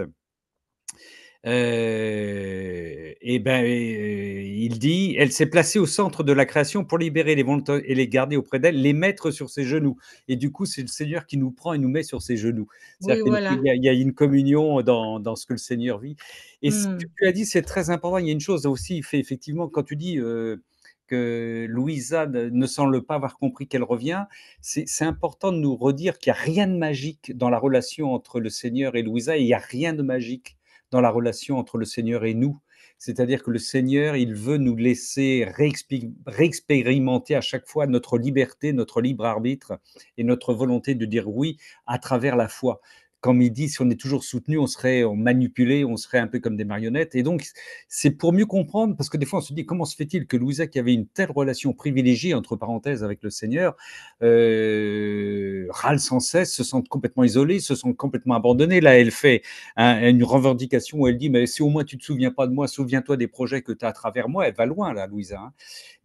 Et ben, il dit: «Elle s'est placée au centre de la création pour libérer les volontaires et les garder auprès d'elle, les mettre sur ses genoux». Et du coup, c'est le Seigneur qui nous prend et nous met sur ses genoux. Oui, C'est-à-dire voilà. qu'il y a une communion dans ce que le Seigneur vit. Et ce que Hmm. tu as dit, c'est très important. Il y a une chose aussi, il fait effectivement, quand tu dis, que Louisa ne semble pas avoir compris qu'elle revient, c'est important de nous redire qu'il y a rien de magique dans la relation entre le Seigneur et Louisa, et il y a rien de magique dans la relation entre le Seigneur et nous. C'est-à-dire que le Seigneur, il veut nous laisser réexpérimenter à chaque fois notre liberté, notre libre arbitre et notre volonté de dire oui à travers la foi. Comme il dit, si on est toujours soutenu, on serait manipulé, on serait un peu comme des marionnettes. Et donc, c'est pour mieux comprendre, parce que des fois, on se dit, comment se fait-il que Louisa, qui avait une telle relation privilégiée, entre parenthèses, avec le Seigneur, râle sans cesse, se sent complètement isolée, se sent complètement abandonnée. Là, elle fait une revendication où elle dit, mais si au moins tu ne te souviens pas de moi, souviens-toi des projets que tu as à travers moi. Elle va loin, là, Louisa, hein.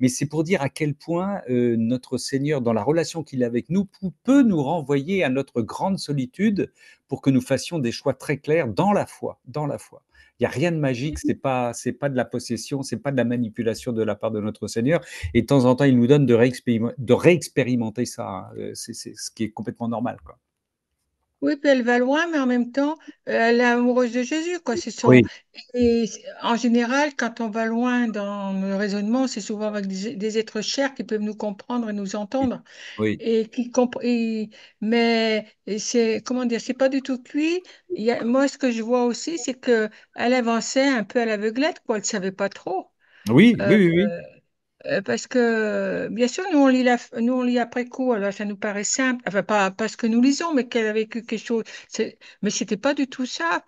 Mais c'est pour dire à quel point notre Seigneur, dans la relation qu'il a avec nous, peut nous renvoyer à notre grande solitude pour que nous fassions des choix très clairs dans la foi, dans la foi. Il n'y a rien de magique, c'est pas de la possession, c'est pas de la manipulation de la part de notre Seigneur. Et de temps en temps, il nous donne de réexpérimenter ça, hein. C'est ce qui est complètement normal, quoi. Oui, puis elle va loin, mais en même temps, elle est amoureuse de Jésus, quoi. Oui, En général, quand on va loin dans le raisonnement, c'est souvent avec des êtres chers qui peuvent nous comprendre et nous entendre. oui, Et qui comp- et- mais c'est, comment dire, c'est pas du tout cuit. Moi, ce que je vois aussi, c'est que elle avançait un peu à l'aveuglette, quoi. Elle savait pas trop. oui, Euh, oui, oui, oui. Parce que, bien sûr, nous, on lit après coup, alors ça nous paraît simple, enfin, pas ce que nous lisons, mais qu'elle a vécu quelque chose. Mais c'était pas du tout ça.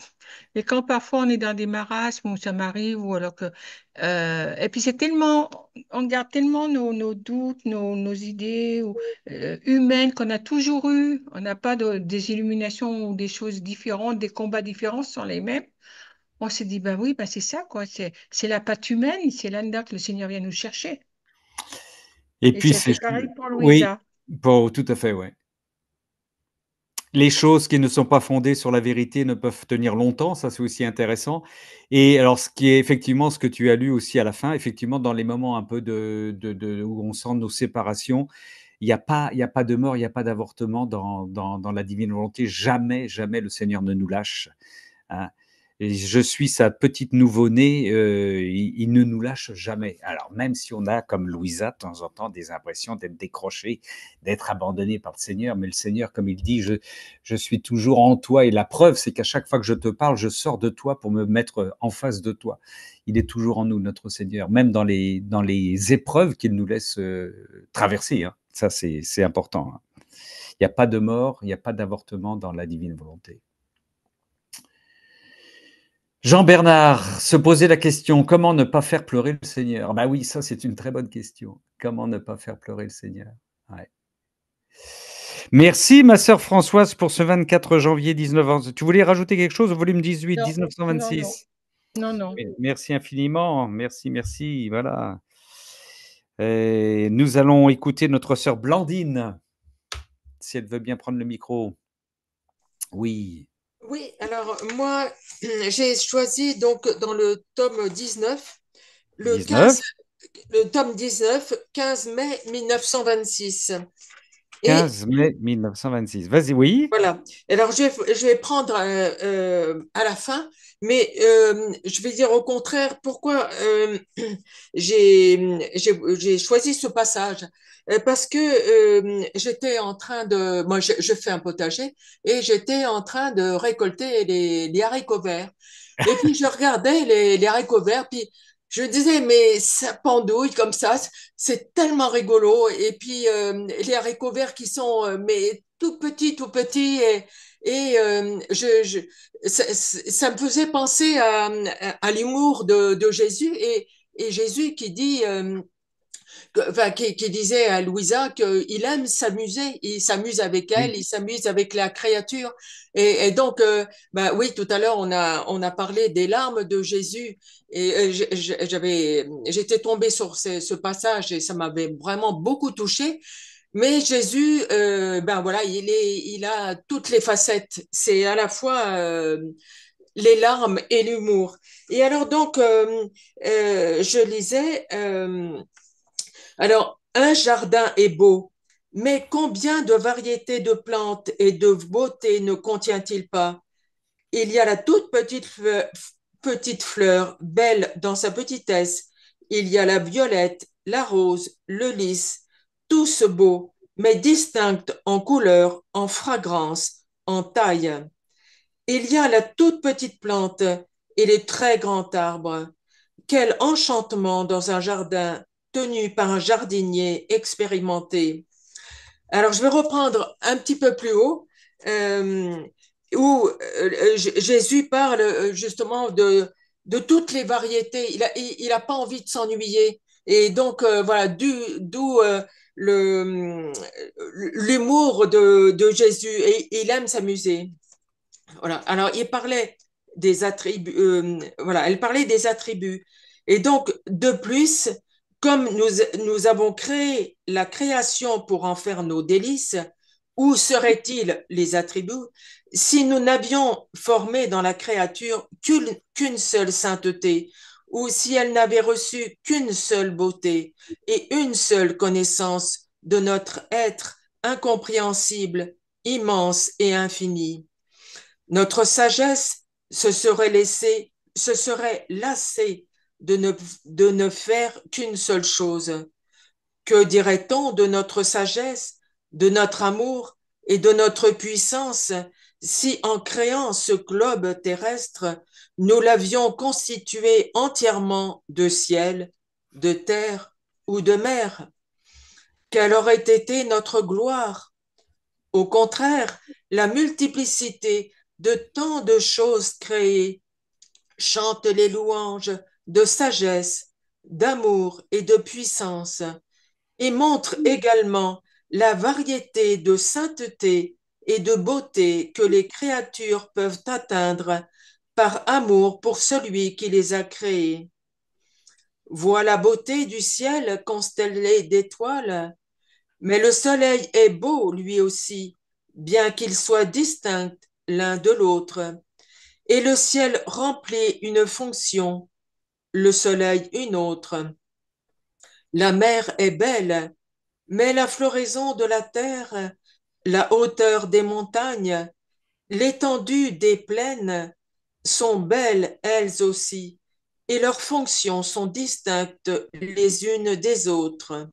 Et quand parfois on est dans des marasmes où ça m'arrive, ou alors que. Et puis c'est tellement. On garde tellement nos doutes, nos idées humaines qu'on a toujours eues. On n'a pas des illuminations ou des choses différentes, des combats différents sont les mêmes. On s'est dit, ben oui, ben c'est ça, quoi. C'est la patte humaine, c'est là-dedans que le Seigneur vient nous chercher. Et Et puis ça a c'est été pareil pour oui, Louisa. tout à fait, ouais. Les choses qui ne sont pas fondées sur la vérité ne peuvent tenir longtemps, ça c'est aussi intéressant. Et alors ce qui est effectivement ce que tu as lu aussi à la fin, effectivement dans les moments un peu de où on sent nos séparations, il y a pas de mort, il y a pas d'avortement dans la divine volonté. Jamais, jamais le Seigneur ne nous lâche, hein. Et je suis sa petite nouveau-née, il ne nous lâche jamais. Alors même si on a, comme Louisa, de temps en temps, des impressions d'être décroché, d'être abandonné par le Seigneur, mais le Seigneur, comme il dit: Je suis toujours en toi et la preuve, c'est qu'à chaque fois que je te parle, je sors de toi pour me mettre en face de toi. Il est toujours en nous, notre Seigneur, même dans les épreuves qu'il nous laisse traverser, hein. Ça, c'est important, hein. Il n'y a pas de mort, il n'y a pas d'avortement dans la divine volonté. Jean-Bernard se posait la question, comment ne pas faire pleurer le Seigneur? Bah oui, ça c'est une très bonne question. Comment ne pas faire pleurer le Seigneur? Ouais. Merci ma sœur Françoise pour ce 24 janvier 19 Tu voulais rajouter quelque chose au volume 18, Non, non, non, 1926? non, non. Merci infiniment, merci, merci, voilà. Et nous allons écouter notre sœur Blandine, si elle veut bien prendre le micro. Oui. Oui, alors moi, j'ai choisi donc dans le tome 19, le 19, 15, le tome 19, 15 mai 1926. Et 15 mai 1926. Vas-y, oui. voilà. Alors je vais prendre à la fin, mais je vais dire au contraire pourquoi j'ai choisi ce passage. Parce que j'étais en train de, moi je fais un potager et j'étais en train de récolter les haricots verts. Et puis je regardais les haricots verts, puis je disais, mais ça pendouille comme ça, c'est tellement rigolo. Et puis les haricots verts qui sont mais tout petits, ça me faisait penser à l'humour de Jésus et Jésus qui dit enfin, qui disait à Louisa qu'il aime s'amuser, il s'amuse avec elle, Oui. il s'amuse avec la créature. Et donc, bah oui, tout à l'heure, on a parlé des larmes de Jésus. Et j'étais tombée sur ce passage et ça m'avait vraiment beaucoup touchée. Mais Jésus, ben voilà, il a toutes les facettes. C'est à la fois les larmes et l'humour. Et alors donc, je lisais. Alors, un jardin est beau, mais combien de variétés de plantes et de beauté ne contient-il pas? Il y a la toute petite fleur, belle dans sa petitesse. Il y a la violette, la rose, le lys, tous beaux, mais distincts en couleur, en fragrance, en taille. Il y a la toute petite plante et les très grands arbres. Quel enchantement dans un jardin tenu par un jardinier expérimenté. Alors, je vais reprendre un petit peu plus haut, euh, où Jésus parle justement de toutes les variétés. Il a pas envie de s'ennuyer. Et donc, voilà, d'où l'humour de Jésus. Et il aime s'amuser. Voilà. Alors, il parlait des attributs. Voilà, elle parlait des attributs. Et donc, de plus, comme nous avons créé la création pour en faire nos délices, où seraient-ils les attributs si nous n'avions formé dans la créature qu'une seule sainteté, ou si elle n'avait reçu qu'une seule beauté et une seule connaissance de notre être incompréhensible, immense et infini? Notre sagesse se serait lassée de ne faire qu'une seule chose. Que dirait-on de notre sagesse, de notre amour et de notre puissance si en créant ce globe terrestre, nous l'avions constitué entièrement de ciel, de terre ou de mer? Quelle aurait été notre gloire? Au contraire, la multiplicité de tant de choses créées chante les louanges de sagesse, d'amour et de puissance, et montre également la variété de sainteté et de beauté que les créatures peuvent atteindre par amour pour celui qui les a créées. Vois la beauté du ciel constellé d'étoiles, mais le soleil est beau lui aussi, bien qu'il soit distinct l'un de l'autre, et le ciel remplit une fonction, le soleil une autre. La mer est belle, mais la floraison de la terre, la hauteur des montagnes, l'étendue des plaines sont belles elles aussi, et leurs fonctions sont distinctes les unes des autres.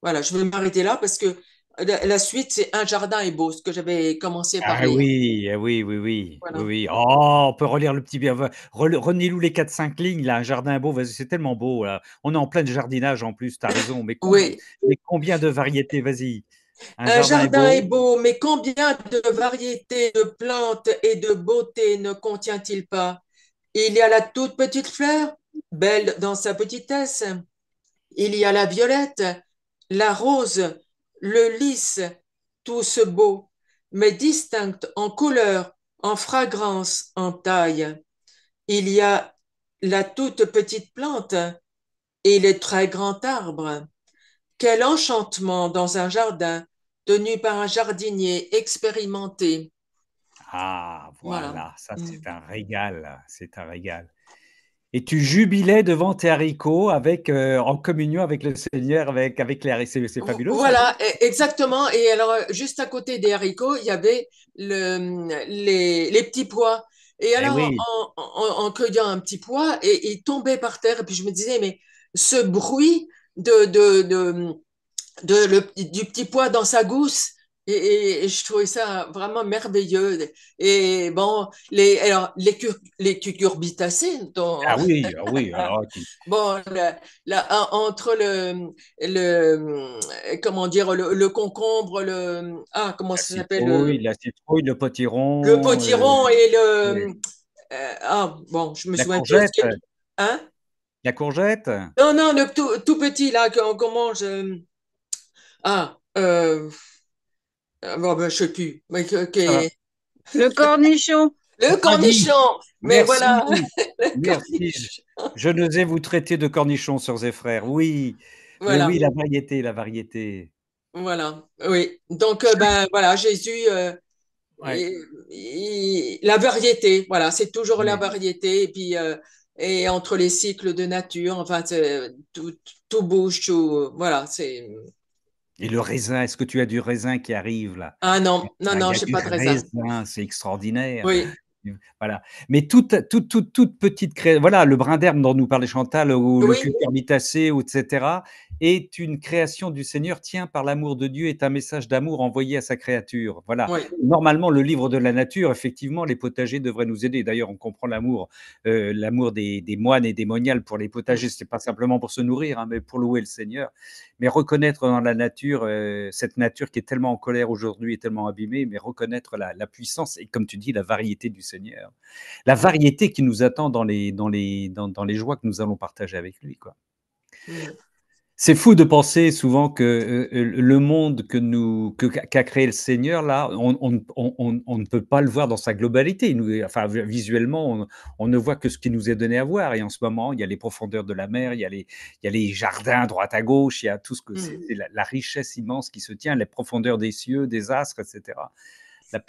Voilà, je vais m'arrêter là parce que la suite, c'est Un jardin est beau, ce que j'avais commencé par Ah lire. oui, ah oui, oui, oui, oui, Voilà. oui. Oh, on peut relire le petit bien. Relis-nous les 4-5 lignes, là, un jardin beau, vas-y, c'est tellement beau, là. On est en plein jardinage en plus, tu as raison. Oui, Mais combien de variétés, vas-y. Un un jardin est jardin est beau. beau, mais combien de variétés de plantes et de beauté ne contient-il pas? Il y a la toute petite fleur, belle dans sa petitesse. Il y a la violette, la rose, le lys, tous beaux, mais distincts en couleur, en fragrance, en taille. Il y a la toute petite plante et les très grands arbres. Quel enchantement dans un jardin tenu par un jardinier expérimenté. Ah, Voilà. voilà, ça c'est un régal, là, c'est un régal. Et tu jubilais devant tes haricots avec, en communion avec le Seigneur, avec les haricots. C'est fabuleux ça. Voilà, exactement. Et alors, juste à côté des haricots, il y avait les petits pois. Et Eh alors, oui, en cueillant un petit pois, et il tombait par terre. Et puis je me disais, mais ce bruit du petit pois dans sa gousse, et je trouvais ça vraiment merveilleux. Et bon, les cucurbitacées, ah oui, alors bon, entre comment dire, le concombre, comment ça s'appelle, la citrouille, le le potiron, potiron et euh, bon, je me la souviens plus, courgette, hein? la courgette. Non, non, le tout petit, là, qu'on mange, ah, bon, ben, je sais plus, mais Ça va. Le cornichon. le Radis. cornichon, mais Merci, voilà, le merci. cornichon, Je n'osais vous traiter de cornichons, sœurs et frères. Oui, mais voilà, oui, la variété, la variété. voilà, oui. Donc, ben, voilà, Jésus, Ouais, la variété, voilà, c'est toujours la ouais. variété. Et puis, et entre les cycles de nature, enfin, tout bouge, tout, voilà, c'est. Et le raisin, est-ce que tu as du raisin qui arrive là? Ah non, non, Ah, il non, y a j'ai du pas de raisin. raisin, c'est extraordinaire. Oui, Voilà. Mais toute petite voilà, le brin d'herbe dont nous parlait Chantal ou le oui, cucurbitacé ou et cetera, est une création du Seigneur, tient par l'amour de Dieu, est un message d'amour envoyé à sa créature. Voilà. oui, Normalement, le livre de la nature, effectivement, les potagers devraient nous aider. D'ailleurs, on comprend l'amour des moines et des moniales pour les potagers. C'est pas simplement pour se nourrir, hein, mais pour louer le Seigneur. Mais reconnaître dans la nature, cette nature qui est tellement en colère aujourd'hui et tellement abîmée, mais reconnaître la puissance et comme tu dis, la variété du Seigneur. La variété qui nous attend dans les joies que nous allons partager avec lui, quoi. mm, C'est fou de penser souvent que, le monde qu'a créé le Seigneur là, on ne peut pas le voir dans sa globalité. Il nous enfin, visuellement, on ne voit que ce qui nous est donné à voir et en ce moment, il y a les profondeurs de la mer, il y a les jardins à droite à gauche, il y a tout ce que mm, c'est la richesse immense qui se tient, les profondeurs des cieux, des astres et cetera.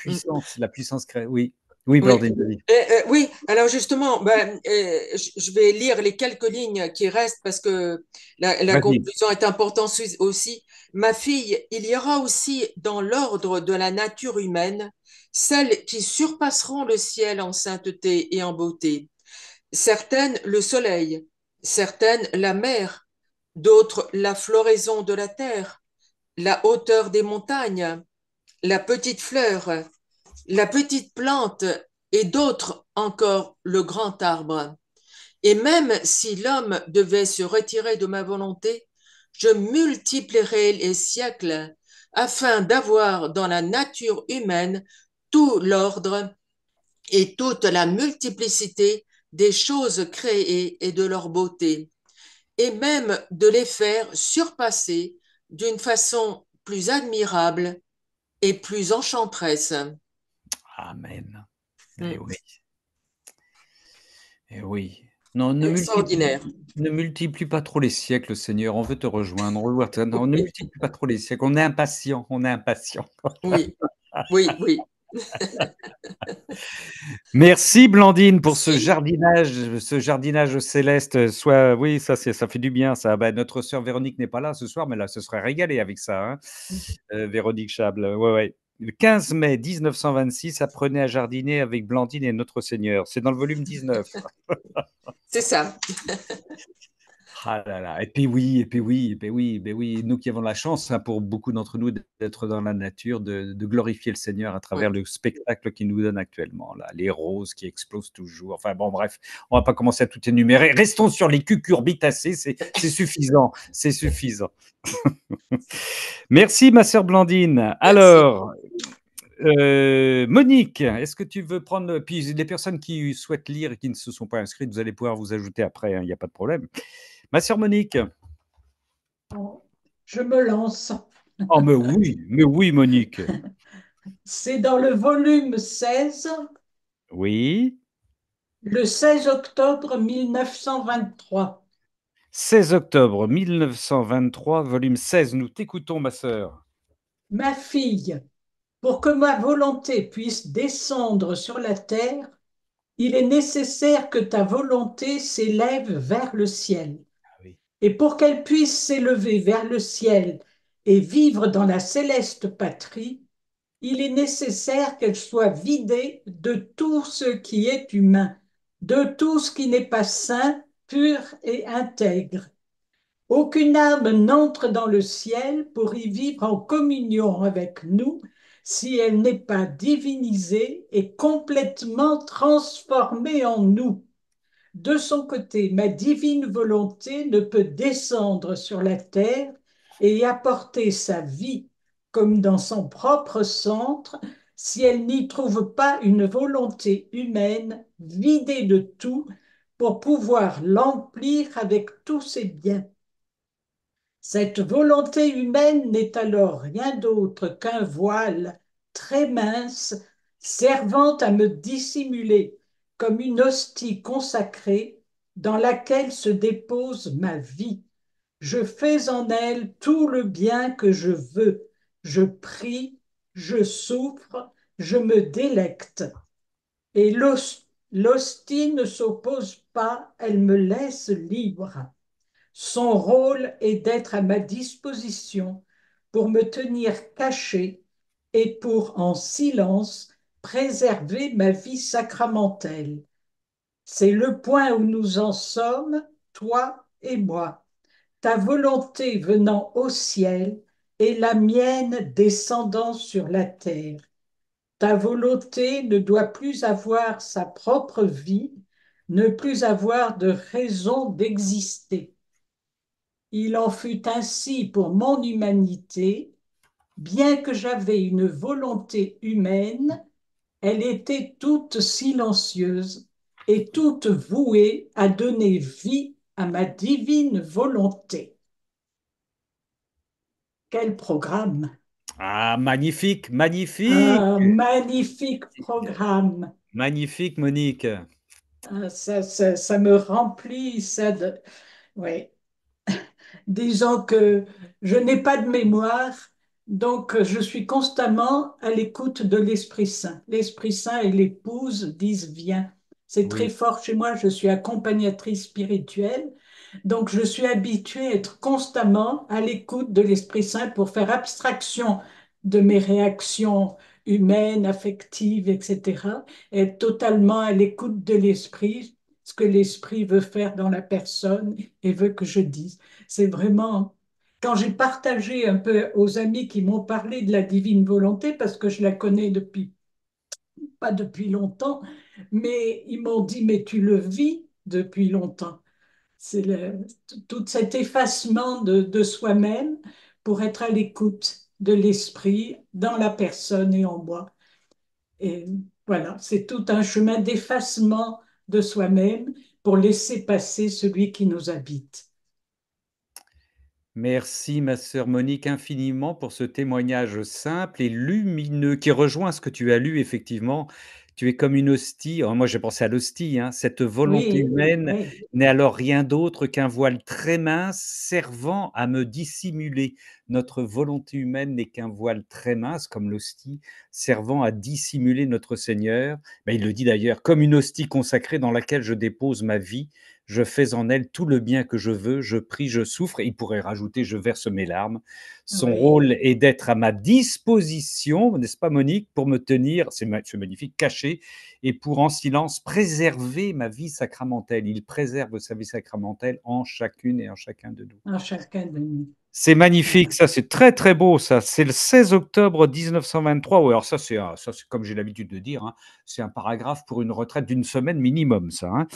mm. La puissance crée oui. Oui, Oui, Blandine, vas-y. oui. Alors justement, ben, je vais lire les quelques lignes qui restent parce que la Vas-y. conclusion est importante aussi. Ma fille, il y aura aussi dans l'ordre de la nature humaine celles qui surpasseront le ciel en sainteté et en beauté. Certaines le soleil, certaines la mer, d'autres la floraison de la terre, la hauteur des montagnes, la petite fleur, la petite plante et d'autres encore le grand arbre. Et même si l'homme devait se retirer de ma volonté, je multiplierai les siècles afin d'avoir dans la nature humaine tout l'ordre et toute la multiplicité des choses créées et de leur beauté, et même de les faire surpasser d'une façon plus admirable et plus enchanteresse. Amen. Eh Mm. oui, eh oui. Non, Extraordinaire. ne multiplie pas trop les siècles, Seigneur. On veut te rejoindre. Non, ne multiplie pas trop les siècles. On est impatient. On est impatient. Oui, oui, oui. Merci Blandine pour Si. ce jardinage céleste. Soit, oui, ça, ça fait du bien, ça. Ben, notre sœur Véronique n'est pas là ce soir, mais là, ce serait régalé avec ça, hein. Véronique Chable, ouais, ouais. Le 15 mai 1926, apprenez à jardiner avec Blandine et Notre Seigneur. C'est dans le volume 19. C'est ça. Ah là là. Et puis oui, et puis oui, et puis oui, et puis oui. Nous qui avons la chance, hein, pour beaucoup d'entre nous, d'être dans la nature, de glorifier le Seigneur à travers le spectacle qu'il nous donne actuellement. Là, les roses qui explosent toujours. Enfin bon, bref, on va pas commencer à tout énumérer. Restons sur les cucurbitacées, c'est suffisant, c'est suffisant. Merci, ma sœur Blandine. Merci. Alors, Monique, est-ce que tu veux prendre. Puis les personnes qui souhaitent lire et qui ne se sont pas inscrites, vous allez pouvoir vous ajouter après, hein, il n'y a pas de problème. Ma sœur Monique. Je me lance. Oh, mais oui, Monique. C'est dans le volume 16, Oui. le 16 octobre 1923. 16 octobre 1923, volume 16. Nous t'écoutons, ma sœur. Ma fille, pour que ma volonté puisse descendre sur la terre, il est nécessaire que ta volonté s'élève vers le ciel. Oui. Et pour qu'elle puisse s'élever vers le ciel et vivre dans la céleste patrie, il est nécessaire qu'elle soit vidée de tout ce qui est humain, de tout ce qui n'est pas saint, pur et intègre. Aucune âme n'entre dans le ciel pour y vivre en communion avec nous si elle n'est pas divinisée et complètement transformée en nous. De son côté, ma divine volonté ne peut descendre sur la terre et y apporter sa vie comme dans son propre centre si elle n'y trouve pas une volonté humaine vidée de tout pour pouvoir l'emplir avec tous ses biens. Cette volonté humaine n'est alors rien d'autre qu'un voile très mince servant à me dissimuler comme une hostie consacrée dans laquelle se dépose ma vie. Je fais en elle tout le bien que je veux. Je prie, je souffre, je me délecte. Et l'hostie ne s'oppose pas, elle me laisse libre. Son rôle est d'être à ma disposition pour me tenir caché et pour, en silence, préserver ma vie sacramentelle. C'est le point où nous en sommes, toi et moi, ta volonté venant au ciel et la mienne descendant sur la terre. Ta volonté ne doit plus avoir sa propre vie, ne plus avoir de raison d'exister. Il en fut ainsi pour mon humanité, bien que j'avais une volonté humaine, elle était toute silencieuse et toute vouée à donner vie à ma divine volonté. Quel programme! Ah, magnifique, magnifique. Un magnifique programme. Magnifique, Monique. Ça me remplit, ça de... Ouais. Disons que je n'ai pas de mémoire, donc je suis constamment à l'écoute de l'Esprit Saint. L'Esprit Saint et l'épouse disent viens. C'est très Oui. fort chez moi, je suis accompagnatrice spirituelle, donc je suis habituée à être constamment à l'écoute de l'Esprit Saint pour faire abstraction de mes réactions humaines, affectives, etc. Et être totalement à l'écoute de l'Esprit, ce que l'Esprit veut faire dans la personne et veut que je dise. C'est vraiment, quand j'ai partagé un peu aux amis qui m'ont parlé de la divine volonté, parce que je la connais depuis, pas depuis longtemps, mais ils m'ont dit, mais tu le vis depuis longtemps. C'est tout cet effacement de soi-même pour être à l'écoute de l'esprit dans la personne et en moi. Et voilà, c'est tout un chemin d'effacement de soi-même pour laisser passer celui qui nous habite. Merci, ma sœur Monique, infiniment pour ce témoignage simple et lumineux qui rejoint ce que tu as lu effectivement. Tu es comme une hostie, moi j'ai pensé à l'hostie, hein. Cette volonté Oui, humaine oui. n'est alors rien d'autre qu'un voile très mince servant à me dissimuler. Notre volonté humaine n'est qu'un voile très mince, comme l'hostie, servant à dissimuler notre Seigneur. Ben, il le dit d'ailleurs, comme une hostie consacrée dans laquelle je dépose ma vie, je fais en elle tout le bien que je veux, je prie, je souffre. Il pourrait rajouter, je verse mes larmes. Son Oui. rôle est d'être à ma disposition, n'est-ce pas Monique, pour me tenir, c'est magnifique, caché, et pour en silence préserver ma vie sacramentelle. Il préserve sa vie sacramentelle en chacune et en chacun de nous. En chacun de nous. C'est magnifique, ça, c'est très très beau, ça. C'est le 16 octobre 1923. Ouais, alors ça, c'est comme j'ai l'habitude de dire, hein, c'est un paragraphe pour une retraite d'une semaine minimum, ça. Hein.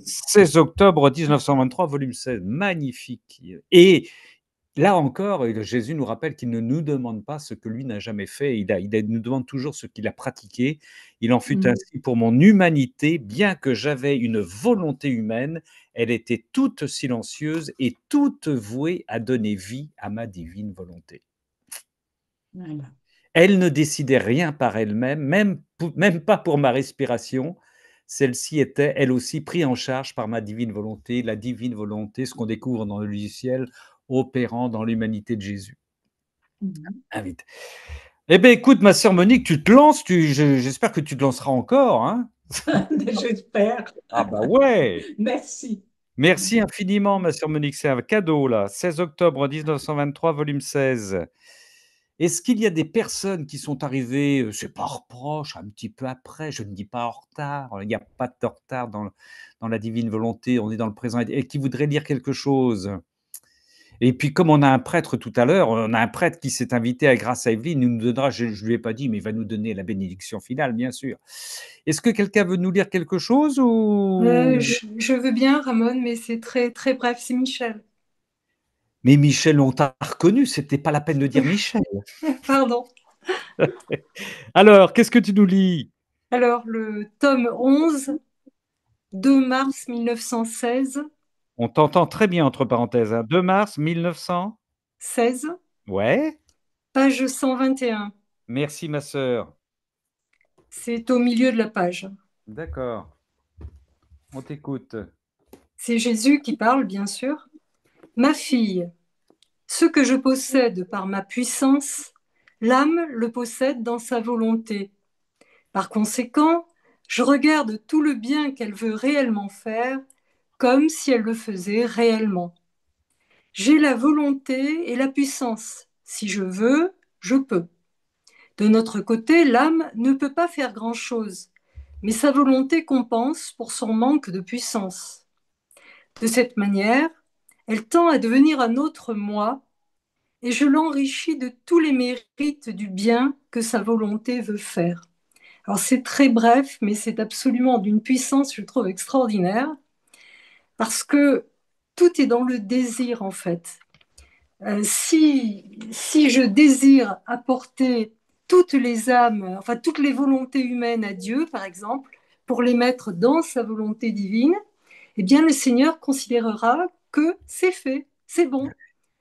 16 octobre 1923, volume 16. Magnifique. Et là encore, Jésus nous rappelle qu'il ne nous demande pas ce que lui n'a jamais fait. Il nous demande toujours ce qu'il a pratiqué. Il en fut ainsi pour mon humanité, bien que j'avais une volonté humaine, elle était toute silencieuse et toute vouée à donner vie à ma divine volonté. Voilà. Elle ne décidait rien par elle-même, même pas pour ma respiration. Celle-ci était, elle aussi, prise en charge par ma divine volonté, la divine volonté, ce qu'on découvre dans le logiciel, opérant dans l'humanité de Jésus. Invite. Eh bien, écoute, ma sœur Monique, tu te lances, j'espère que tu te lanceras encore. Hein. J'espère. Ah bah ouais. Merci. Merci infiniment, ma sœur Monique, c'est un cadeau, là. 16 octobre 1923, volume 16. Est-ce qu'il y a des personnes qui sont arrivées, c'est pas reproche, un petit peu après, je ne dis pas en retard, il n'y a pas de retard dans la divine volonté, on est dans le présent, et qui voudraient lire quelque chose? Et puis comme on a un prêtre tout à l'heure, on a un prêtre qui s'est invité à Grâce à Evelyne, il nous donnera, je ne lui ai pas dit, mais il va nous donner la bénédiction finale, bien sûr. Est-ce que quelqu'un veut nous lire quelque chose ou... Je veux bien, Ramon, mais c'est très, très bref. C'est Michel. Mais Michel, on t'a reconnu, c'était pas la peine de dire Michel. Pardon. Alors, qu'est-ce que tu nous lis? Alors, le tome 11, 2 mars 1916, On t'entend très bien, entre parenthèses. Hein. 2 mars 1900. 16, Ouais. page 121. Merci, ma sœur. C'est au milieu de la page. D'accord. On t'écoute. C'est Jésus qui parle, bien sûr. Ma fille, ce que je possède par ma puissance, l'âme le possède dans sa volonté. Par conséquent, je regarde tout le bien qu'elle veut réellement faire comme si elle le faisait réellement. J'ai la volonté et la puissance. Si je veux, je peux. De notre côté, l'âme ne peut pas faire grand-chose, mais sa volonté compense pour son manque de puissance. De cette manière, elle tend à devenir un autre moi, et je l'enrichis de tous les mérites du bien que sa volonté veut faire. Alors c'est très bref, mais c'est absolument d'une puissance, je trouve, extraordinaire, parce que tout est dans le désir, en fait. Si je désire apporter toutes les âmes, enfin toutes les volontés humaines à Dieu, par exemple, pour les mettre dans sa volonté divine, eh bien le Seigneur considérera que c'est fait, c'est bon.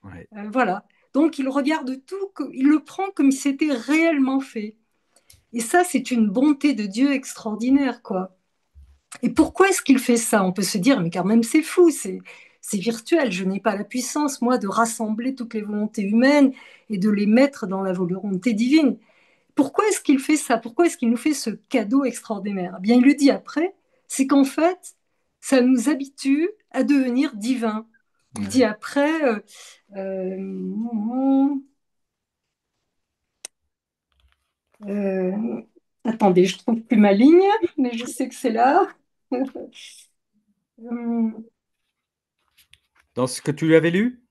Ouais. Voilà. Donc il regarde tout, il le prend comme si c'était réellement fait. Et ça, c'est une bonté de Dieu extraordinaire, quoi. Et pourquoi est-ce qu'il fait ça? On peut se dire, mais quand même, c'est fou, c'est virtuel. Je n'ai pas la puissance, moi, de rassembler toutes les volontés humaines et de les mettre dans la volonté divine. Pourquoi est-ce qu'il fait ça? Pourquoi est-ce qu'il nous fait ce cadeau extraordinaire? Eh bien, il le dit après, c'est qu'en fait, ça nous habitue à devenir divin. Il dit après, attendez, je trouve plus ma ligne, mais je sais que c'est là. Dans ce que tu lui avais lu?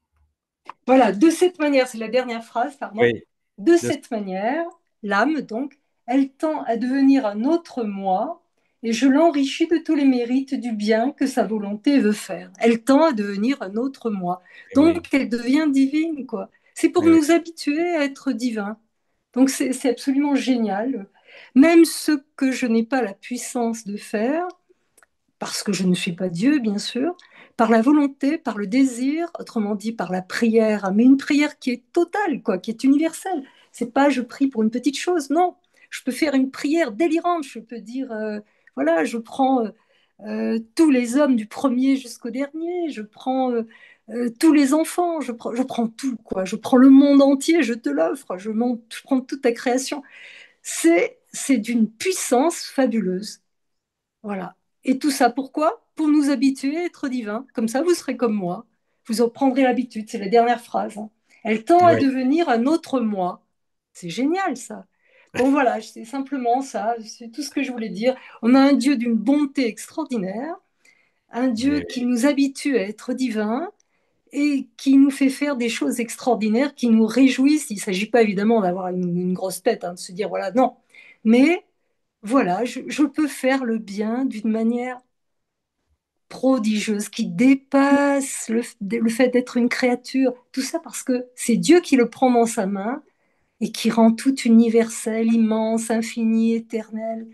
Voilà, de cette manière, c'est la dernière phrase, pardon. Oui. De cette manière, l'âme, donc, elle tend à devenir un autre moi, et je l'enrichis de tous les mérites du bien que sa volonté veut faire. Elle tend à devenir un autre moi. Eh oui, Donc, elle devient divine, quoi. C'est pour eh oui. nous habituer à être divin. Donc, c'est absolument génial. Même ce que je n'ai pas la puissance de faire, parce que je ne suis pas Dieu, bien sûr, par la volonté, par le désir, autrement dit par la prière, mais une prière qui est totale, quoi, qui est universelle. C'est pas je prie pour une petite chose, non. Je peux faire une prière délirante, je peux dire, voilà, je prends tous les hommes du premier jusqu'au dernier, je prends tous les enfants, je prends tout, quoi. Je prends le monde entier, je te l'offre, je prends toute ta création. C'est d'une puissance fabuleuse. Voilà. Et tout ça pourquoi? Pour nous habituer à être divins. Comme ça, vous serez comme moi. Vous en prendrez l'habitude. C'est la dernière phrase, hein. Elle tend à Oui. devenir un autre moi. C'est génial, ça. Bon, voilà, c'est simplement ça. C'est tout ce que je voulais dire. On a un Dieu d'une bonté extraordinaire, un Dieu qui Oui. nous habitue à être divins et qui nous fait faire des choses extraordinaires, qui nous réjouissent. Il ne s'agit pas évidemment d'avoir une grosse tête, hein, de se dire, voilà, non. Mais voilà, je peux faire le bien d'une manière prodigieuse qui dépasse le fait d'être une créature. Tout ça parce que c'est Dieu qui le prend dans sa main et qui rend tout universel, immense, infini, éternel.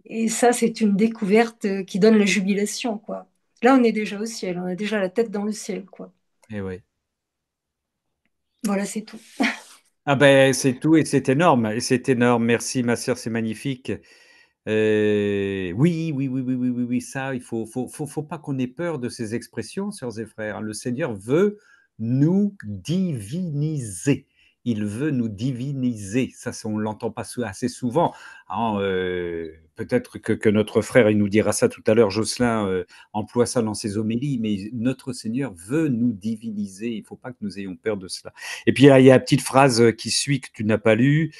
Et ça, c'est une découverte qui donne la jubilation, quoi. Là, on est déjà au ciel, on a déjà la tête dans le ciel, quoi. Eh oui. Voilà, c'est tout. Ah ben, c'est tout et c'est énorme et c'est énorme. Merci ma sœur, c'est magnifique. Oui, oui, oui, oui, oui, oui, oui, ça, il faut pas qu'on ait peur de ces expressions, sœurs et frères. Le Seigneur veut nous diviniser. Il veut nous diviniser. Ça, on ne l'entend pas assez souvent, hein, peut-être que notre frère, il nous dira ça tout à l'heure, Jocelyn, emploie ça dans ses homélies, mais notre Seigneur veut nous diviniser. Il ne faut pas que nous ayons peur de cela. Et puis là, il y a la petite phrase qui suit que tu n'as pas lue.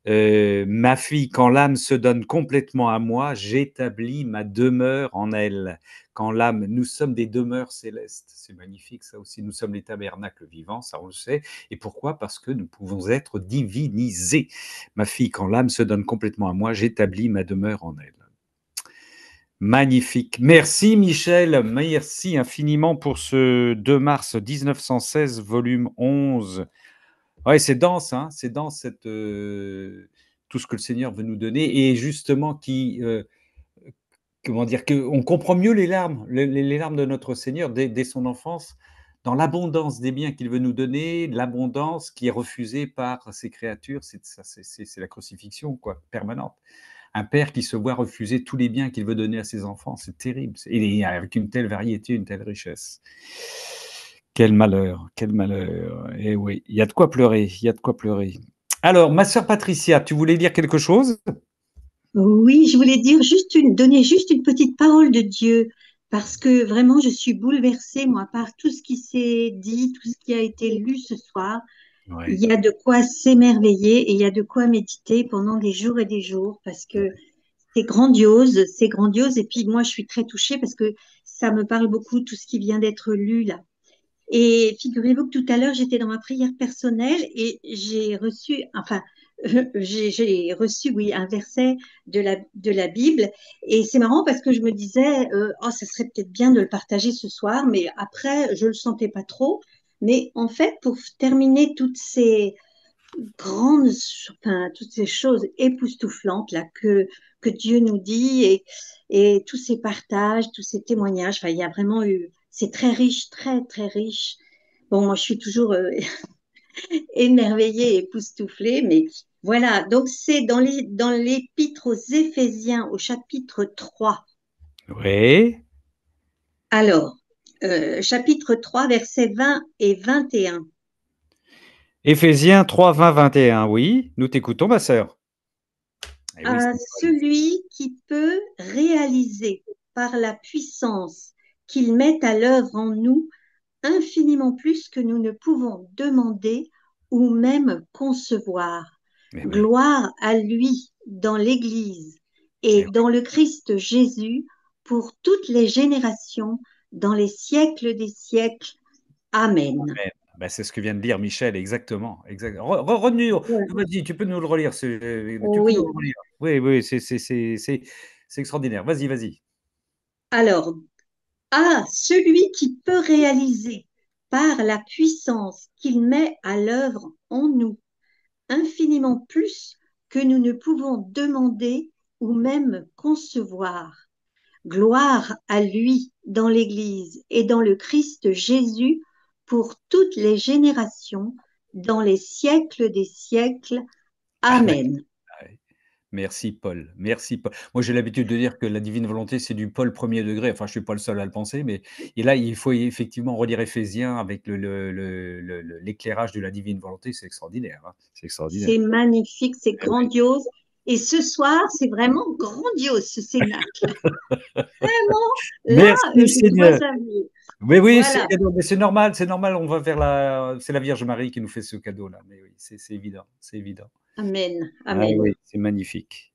Ma fille, quand l'âme se donne complètement à moi, j'établis ma demeure en elle. Quand l'âme, nous sommes des demeures célestes. C'est magnifique, ça aussi. Nous sommes les tabernacles vivants, ça on le sait. Et pourquoi? Parce que nous pouvons être divinisés. Ma fille, quand l'âme se donne complètement à moi, j'établis ma demeure en elle. Magnifique. Merci Michel, merci infiniment pour ce 2 mars 1916, volume 11. Ouais, c'est dense, hein, c'est dense tout ce que le Seigneur veut nous donner et justement comment dire, qu'on comprend mieux les larmes, les larmes de notre Seigneur dès son enfance, dans l'abondance des biens qu'il veut nous donner, l'abondance qui est refusée par ses créatures, c'est la crucifixion, quoi, permanente. Un père qui se voit refuser tous les biens qu'il veut donner à ses enfants, c'est terrible, et avec une telle variété, une telle richesse. Quel malheur, quel malheur. Eh oui, il y a de quoi pleurer, il y a de quoi pleurer. Alors, ma sœur Patricia, tu voulais dire quelque chose? Oui, je voulais dire donner juste une petite parole de Dieu, parce que vraiment, je suis bouleversée, moi, par tout ce qui s'est dit, tout ce qui a été lu ce soir. Il Ouais. y a de quoi s'émerveiller et il y a de quoi méditer pendant des jours et des jours, parce que c'est grandiose, c'est grandiose. Et puis, moi, je suis très touchée parce que ça me parle beaucoup, tout ce qui vient d'être lu là. Et figurez-vous que tout à l'heure, j'étais dans ma prière personnelle et j'ai reçu, enfin, j'ai reçu, oui, un verset de la Bible. Et c'est marrant parce que je me disais, oh, ça serait peut-être bien de le partager ce soir, mais après, je le sentais pas trop. Mais en fait, pour terminer toutes ces grandes, enfin, toutes ces choses époustouflantes là que Dieu nous dit et tous ces partages, tous ces témoignages, enfin, il y a vraiment eu, c'est très riche, très, très riche. Bon, moi, je suis toujours émerveillée, époustouflée, mais voilà. Donc, c'est dans l'épître aux Éphésiens, au chapitre 3. Oui. Alors, chapitre 3, versets 20 et 21. Éphésiens 3, 20, 21, oui. Nous t'écoutons, ma sœur. Eh oui, À c'est celui qui peut réaliser par la puissance qu'il met à l'œuvre en nous infiniment plus que nous ne pouvons demander ou même concevoir. eh oui. Gloire à lui dans l'Église Eh et oui. dans le Christ Jésus pour toutes les générations, dans les siècles des siècles. Amen. Amen. Ben, c'est ce que vient de dire Michel, exactement. Voilà. Vas-y, tu peux nous le relire. Tu peux Oui. nous le relire. Oui, oui, C'est extraordinaire. Vas-y, vas-y. Alors, à celui qui peut réaliser par la puissance qu'il met à l'œuvre en nous infiniment plus que nous ne pouvons demander ou même concevoir. Gloire à lui dans l'Église et dans le Christ Jésus pour toutes les générations, dans les siècles des siècles. Amen. Merci Paul, merci Paul. Moi j'ai l'habitude de dire que la divine volonté c'est du Paul premier degré, enfin je suis pas le seul à le penser, mais et là il faut effectivement relire Éphésiens avec l'éclairage de la divine volonté, c'est extraordinaire, hein, c'est extraordinaire. C'est magnifique, c'est grandiose. Et ce soir, c'est vraiment grandiose ce cénacle. Vraiment, là, Merci je Seigneur. dois avouer. Oui, oui, Voilà. c'est normal, on va vers c'est la Vierge Marie qui nous fait ce cadeau-là, mais oui, c'est évident, c'est évident. Amen, Ah amen. oui, c'est magnifique.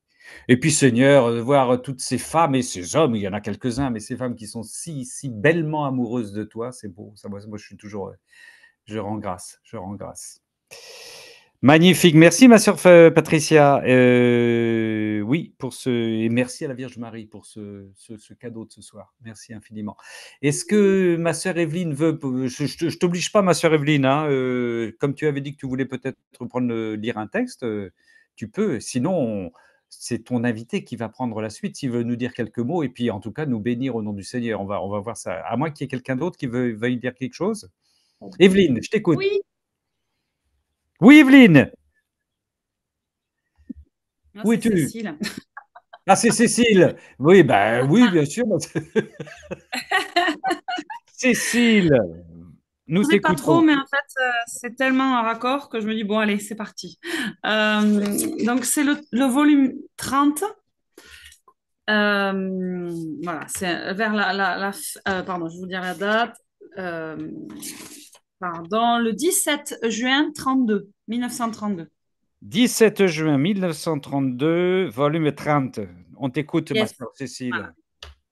Et puis Seigneur, de voir toutes ces femmes et ces hommes, il y en a quelques-uns, mais ces femmes qui sont si bellement amoureuses de toi, c'est beau. Ça, moi, je suis toujours, je rends grâce, je rends grâce. Magnifique, merci ma sœur Patricia. Oui, et merci à la Vierge Marie pour ce cadeau de ce soir. Merci infiniment. Est-ce que ma sœur Evelyne veut, je t'oblige pas ma sœur Evelyne, hein, comme tu avais dit que tu voulais peut-être lire un texte, tu peux. Sinon, c'est ton invité qui va prendre la suite, s'il veut nous dire quelques mots et puis en tout cas nous bénir au nom du Seigneur. On va voir ça. À moins qu'il y ait quelqu'un d'autre qui veuille dire quelque chose. Evelyne, je t'écoute. Oui. Oui, Evelyne. Non, Où c'est es-tu? Cécile. Ah, c'est Cécile. Oui, ben oui, bien sûr. Cécile, nous Je ne pas trop, t'écoutons. mais en fait, c'est tellement un raccord que je me dis, bon, allez, c'est parti. Donc, c'est le volume 30. Voilà, c'est vers pardon, je vais vous dire la date. Pardon, le 17 juin 1932. 17 juin 1932, volume 30. On t'écoute, ma Yes. sœur Cécile. Voilà.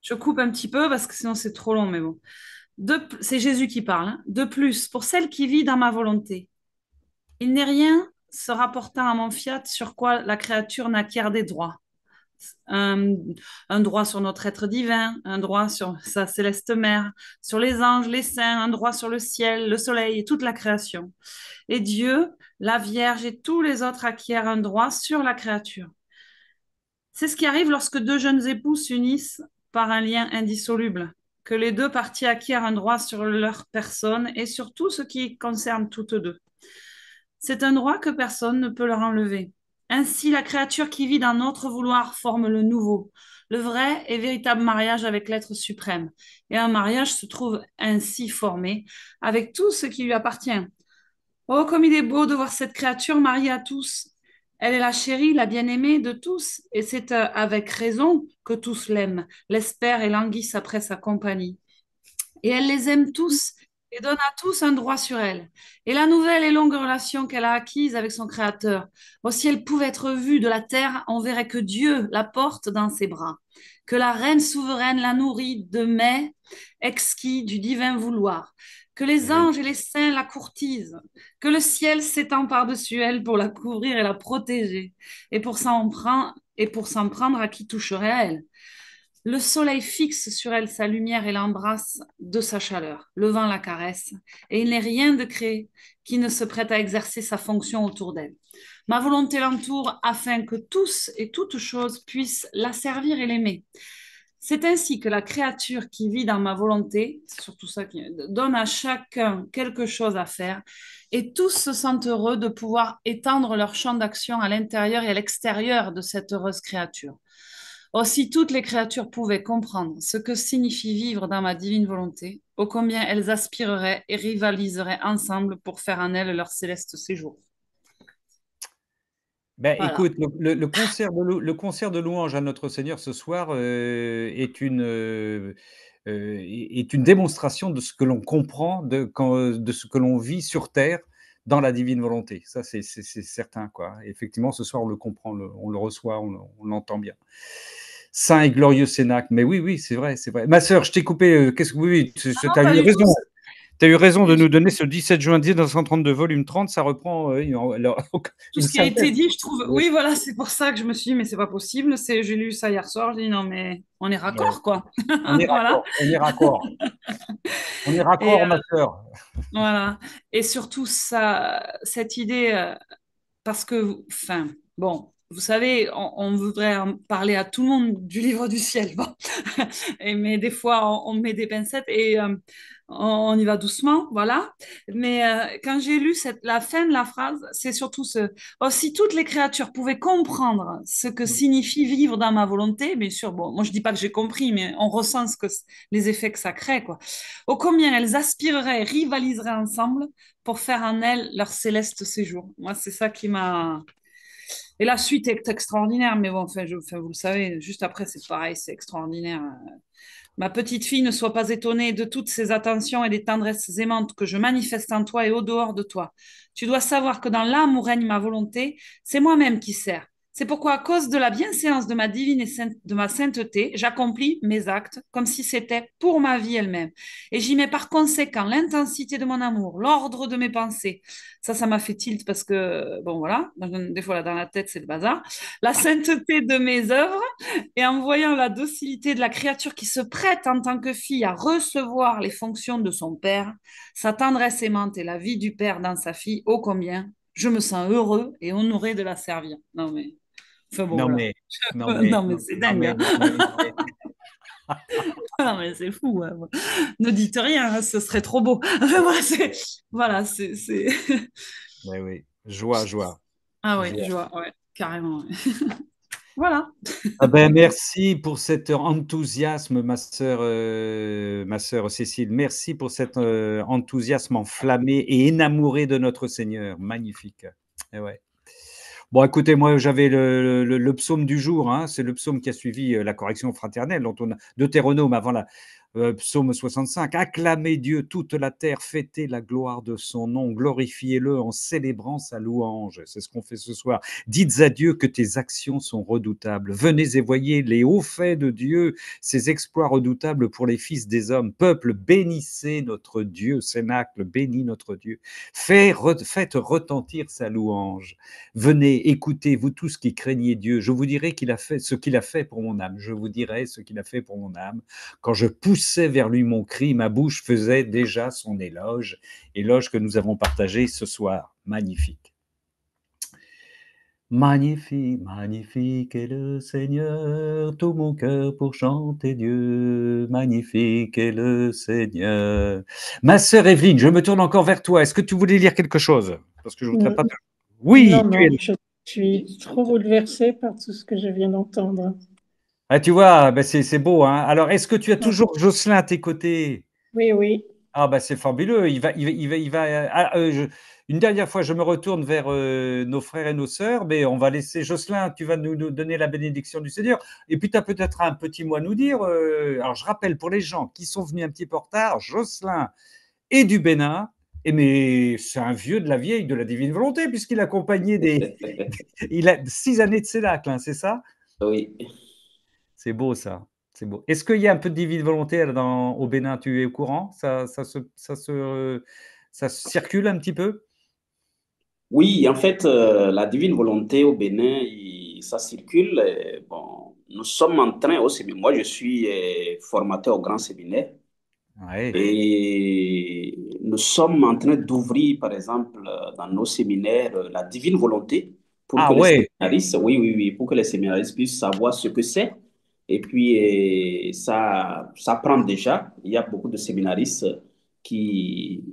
Je coupe un petit peu parce que sinon c'est trop long, mais bon. C'est Jésus qui parle. Hein. De plus, pour celle qui vit dans ma volonté, il n'est rien se rapportant à mon fiat sur quoi la créature n'acquiert des droits. Un droit sur notre être divin, un droit sur sa céleste mère, sur les anges, les saints, un droit sur le ciel, le soleil et toute la création. Et Dieu, la Vierge et tous les autres acquièrent un droit sur la créature. C'est ce qui arrive lorsque deux jeunes époux s'unissent par un lien indissoluble, que les deux parties acquièrent un droit sur leur personne et sur tout ce qui concerne toutes deux. C'est un droit que personne ne peut leur enlever. Ainsi, la créature qui vit dans notre vouloir forme le nouveau, le vrai et véritable mariage avec l'être suprême. Et un mariage se trouve ainsi formé avec tout ce qui lui appartient. Oh, comme il est beau de voir cette créature mariée à tous. Elle est la chérie, la bien-aimée de tous, et c'est avec raison que tous l'aiment, l'espèrent et languissent après sa compagnie. Et elle les aime tous et donne à tous un droit sur elle. Et la nouvelle et longue relation qu'elle a acquise avec son Créateur, oh, si elle pouvait être vue de la terre, on verrait que Dieu la porte dans ses bras, que la reine souveraine la nourrit de mets exquis du divin vouloir, que les anges et les saints la courtisent, que le ciel s'étend par-dessus elle pour la couvrir et la protéger, et pour s'en prendre à qui toucherait à elle. Le soleil fixe sur elle sa lumière et l'embrasse de sa chaleur. Le vent la caresse, et il n'est rien de créé qui ne se prête à exercer sa fonction autour d'elle. Ma volonté l'entoure afin que tous et toutes choses puissent la servir et l'aimer. C'est ainsi que la créature qui vit dans ma volonté, c'est surtout ça qui donne à chacun quelque chose à faire, et tous se sentent heureux de pouvoir étendre leur champ d'action à l'intérieur et à l'extérieur de cette heureuse créature. Oh, si toutes les créatures pouvaient comprendre ce que signifie vivre dans ma divine volonté, ô combien elles aspireraient et rivaliseraient ensemble pour faire en elles leur céleste séjour. Ben, Voilà. écoute, le concert de louange à notre Seigneur ce soir est une démonstration de ce que l'on comprend, de ce que l'on vit sur terre dans la divine volonté. Ça, c'est certain, quoi. Effectivement, ce soir, on le comprend, on le reçoit, on l'entend bien. Saint et glorieux Cénacle. Mais oui, oui, c'est vrai, c'est vrai. Ma sœur, je t'ai coupé. Oui, tu as eu raison. Tu as eu raison de nous donner ce 17 juin 1932, volume 30, ça reprend Tout une ce qui a été synthèse. dit, je trouve. Oui, Oui, voilà, c'est pour ça que je me suis dit, mais c'est pas possible. J'ai lu ça hier soir. J'ai dit, non, mais on est ouais. raccord, quoi. On est Voilà. raccord, on est raccord. On est Et raccord, ma sœur. voilà. Et surtout, cette idée, parce que, enfin, bon, vous savez, on voudrait en parler à tout le monde du livre du ciel. Bon. Mais des fois, on met des pincettes et on y va doucement, voilà. Mais quand j'ai lu la fin de la phrase, c'est surtout oh, si toutes les créatures pouvaient comprendre ce que signifie vivre dans ma volonté, bien sûr, bon, moi je dis pas que j'ai compris, mais on ressent les effets que ça crée, quoi. Ô combien elles aspireraient, rivaliseraient ensemble pour faire en elles leur céleste séjour. Moi, c'est ça qui m'a... Et la suite est extraordinaire, mais bon, enfin, vous le savez, juste après, c'est pareil, c'est extraordinaire. Ma petite fille, ne sois pas étonnée de toutes ces attentions et des tendresses aimantes que je manifeste en toi et au dehors de toi. Tu dois savoir que dans l'âme où règne ma volonté, c'est moi-même qui sers. C'est pourquoi, à cause de la bienséance de ma divine de ma sainteté, j'accomplis mes actes comme si c'était pour ma vie elle-même. Et j'y mets par conséquent l'intensité de mon amour, l'ordre de mes pensées. Ça m'a fait tilt parce que, bon, voilà, des fois, là, dans la tête, c'est le bazar. La sainteté de mes œuvres, et en voyant la docilité de la créature qui se prête en tant que fille à recevoir les fonctions de son père, sa tendresse aimante et la vie du père dans sa fille, ô combien je me sens heureux et honoré de la servir. Non mais, enfin bon Non voilà. mais, non mais, Non mais c'est non dingue. mais, Hein. non mais, non mais. Non mais c'est fou. Hein. Ne dites rien, hein, ce serait trop beau. Enfin, voilà, c'est. Oui, oui. Joie, joie, Ah oui, joie. je vois, ouais, carrément. Ouais. Voilà. Ah ben, merci pour cet enthousiasme, ma sœur Cécile. Merci pour cet enthousiasme enflammé et énamouré de notre Seigneur. Magnifique. Eh ouais. Bon, écoutez, moi, j'avais le psaume du jour. Hein, c'est le psaume qui a suivi la correction fraternelle, dont on a Deutéronome avant la psaume 65. Acclamez Dieu, toute la terre, fêtez la gloire de son nom, glorifiez-le en célébrant sa louange. C'est ce qu'on fait ce soir. Dites à Dieu que tes actions sont redoutables. Venez et voyez les hauts faits de Dieu, ses exploits redoutables pour les fils des hommes. Peuple, bénissez notre Dieu. Cénacle, bénis notre Dieu. Faites retentir sa louange. Venez, écoutez, vous tous qui craignez Dieu. Je vous dirai qu'il a fait ce qu'il a fait pour mon âme. Je vous dirai ce qu'il a fait pour mon âme. Quand je poussais vers lui mon cri, ma bouche faisait déjà son éloge que nous avons partagé ce soir. Magnifique. Magnifique, magnifique est le Seigneur, tout mon cœur pour chanter Dieu. Magnifique est le Seigneur. Ma sœur Evelyne, je me tourne encore vers toi. Est-ce que tu voulais lire quelque chose? Parce que je voudrais pas. Oui, Non, non, je suis trop bouleversée par tout ce que je viens d'entendre. Ah, tu vois, ben c'est beau. Hein. Alors, est-ce que tu as toujours Jocelyn à tes côtés? Oui, oui. Ah, ben c'est fabuleux. Une dernière fois, je me retourne vers nos frères et nos sœurs, mais on va laisser Jocelyn, tu vas nous donner la bénédiction du Seigneur. Et puis, tu as peut-être un petit mot à nous dire. Alors, je rappelle pour les gens qui sont venus un petit peu en retard, Jocelyn est du Bénin. Mais c'est un vieux de la vieille, de la divine volonté, puisqu'il accompagnait il a 6 années de cénacle, hein, c'est ça? Oui. C'est beau ça, c'est beau. Est-ce qu'il y a un peu de divine volonté au Bénin? Tu es au courant? Ça circule un petit peu? Oui, en fait, la divine volonté au Bénin, ça circule. Bon, nous sommes en train au séminaire. Moi, je suis formateur au grand séminaire. Ouais. Et nous sommes en train d'ouvrir, par exemple, dans nos séminaires, la divine volonté pour que les séminaristes, oui, pour que les séminaristes puissent savoir ce que c'est. Et puis, ça prend déjà. Il y a beaucoup de séminaristes qui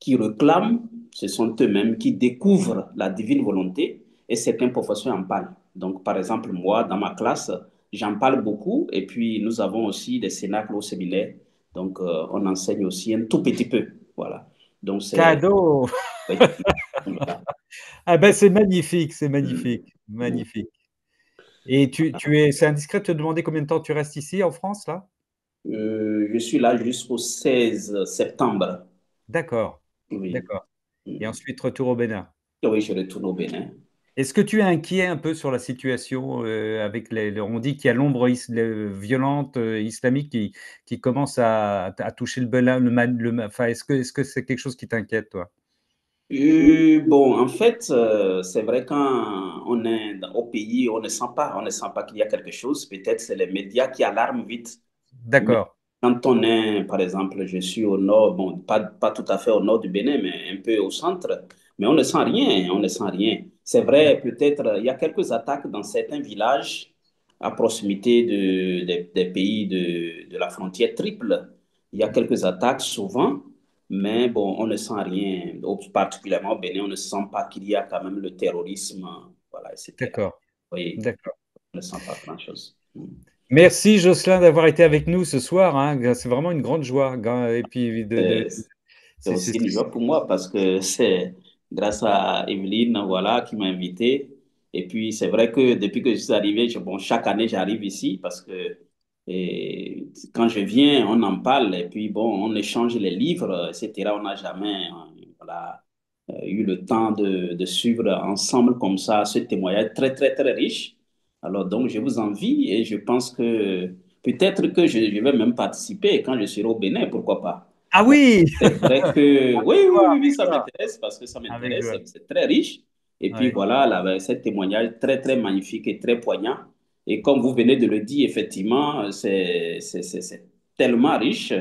réclament, ce sont eux-mêmes qui découvrent la divine volonté et certains professeurs en parlent. Donc, par exemple, moi, dans ma classe, j'en parle beaucoup. Et puis, nous avons aussi des cénacles au séminaire. Donc, on enseigne aussi un tout petit peu. Voilà. Donc, c'est... Cadeau! Oui. Ah ben, c'est magnifique, magnifique. Et c'est indiscret de te demander combien de temps tu restes ici en France, là? Je suis là jusqu'au 16 septembre. D'accord, Oui. d'accord. Et ensuite, retour au Bénin. Oui, je retourne au Bénin. Est-ce que tu es inquiet un peu sur la situation avec on dit qu'il y a l'ombre violente islamique qui commence à toucher le Bénin, enfin, est-ce que c'est quelque chose qui t'inquiète, toi? Bon, en fait, c'est vrai quand on est au pays, on ne sent pas qu'il y a quelque chose. Peut-être c'est les médias qui alarment vite. Mais D'accord, quand on est, par exemple, je suis au nord, bon, pas tout à fait au nord du Bénin, mais un peu au centre, mais on ne sent rien, on ne sent rien. C'est vrai, peut-être, il y a quelques attaques dans certains villages à proximité des pays de la frontière triple. Il y a quelques attaques souvent. Mais bon, on ne sent rien, particulièrement au Bénin, on ne sent pas qu'il y a quand même le terrorisme, voilà, etc. d'accord, Oui, d'accord. on ne sent pas grand-chose. Merci Jocelyn d'avoir été avec nous ce soir, hein. C'est vraiment une grande joie. Et puis C'est c'est c'est- c'est- aussi une joie pour moi parce que c'est grâce à Evelyne, voilà, qui m'a invité. Et puis, c'est vrai que depuis que je suis arrivé, bon, chaque année, j'arrive ici parce que quand je viens, on en parle et puis, bon, on échange les livres, etc. On n'a jamais, voilà, eu le temps de suivre ensemble comme ça ce témoignage très, très, très riche. Alors, donc, je vous envie et je pense que peut-être que je vais même participer quand je serai au Bénin, pourquoi pas. Ah Bon, oui! c'est vrai que oui, Avec oui, joie, oui, oui, avec ça joie, m'intéresse parce que ça avec m'intéresse, joie. c'est très riche. Et puis Ouais. voilà, là, ce témoignage très, très magnifique et très poignant. Et comme vous venez de le dire, effectivement, c'est tellement riche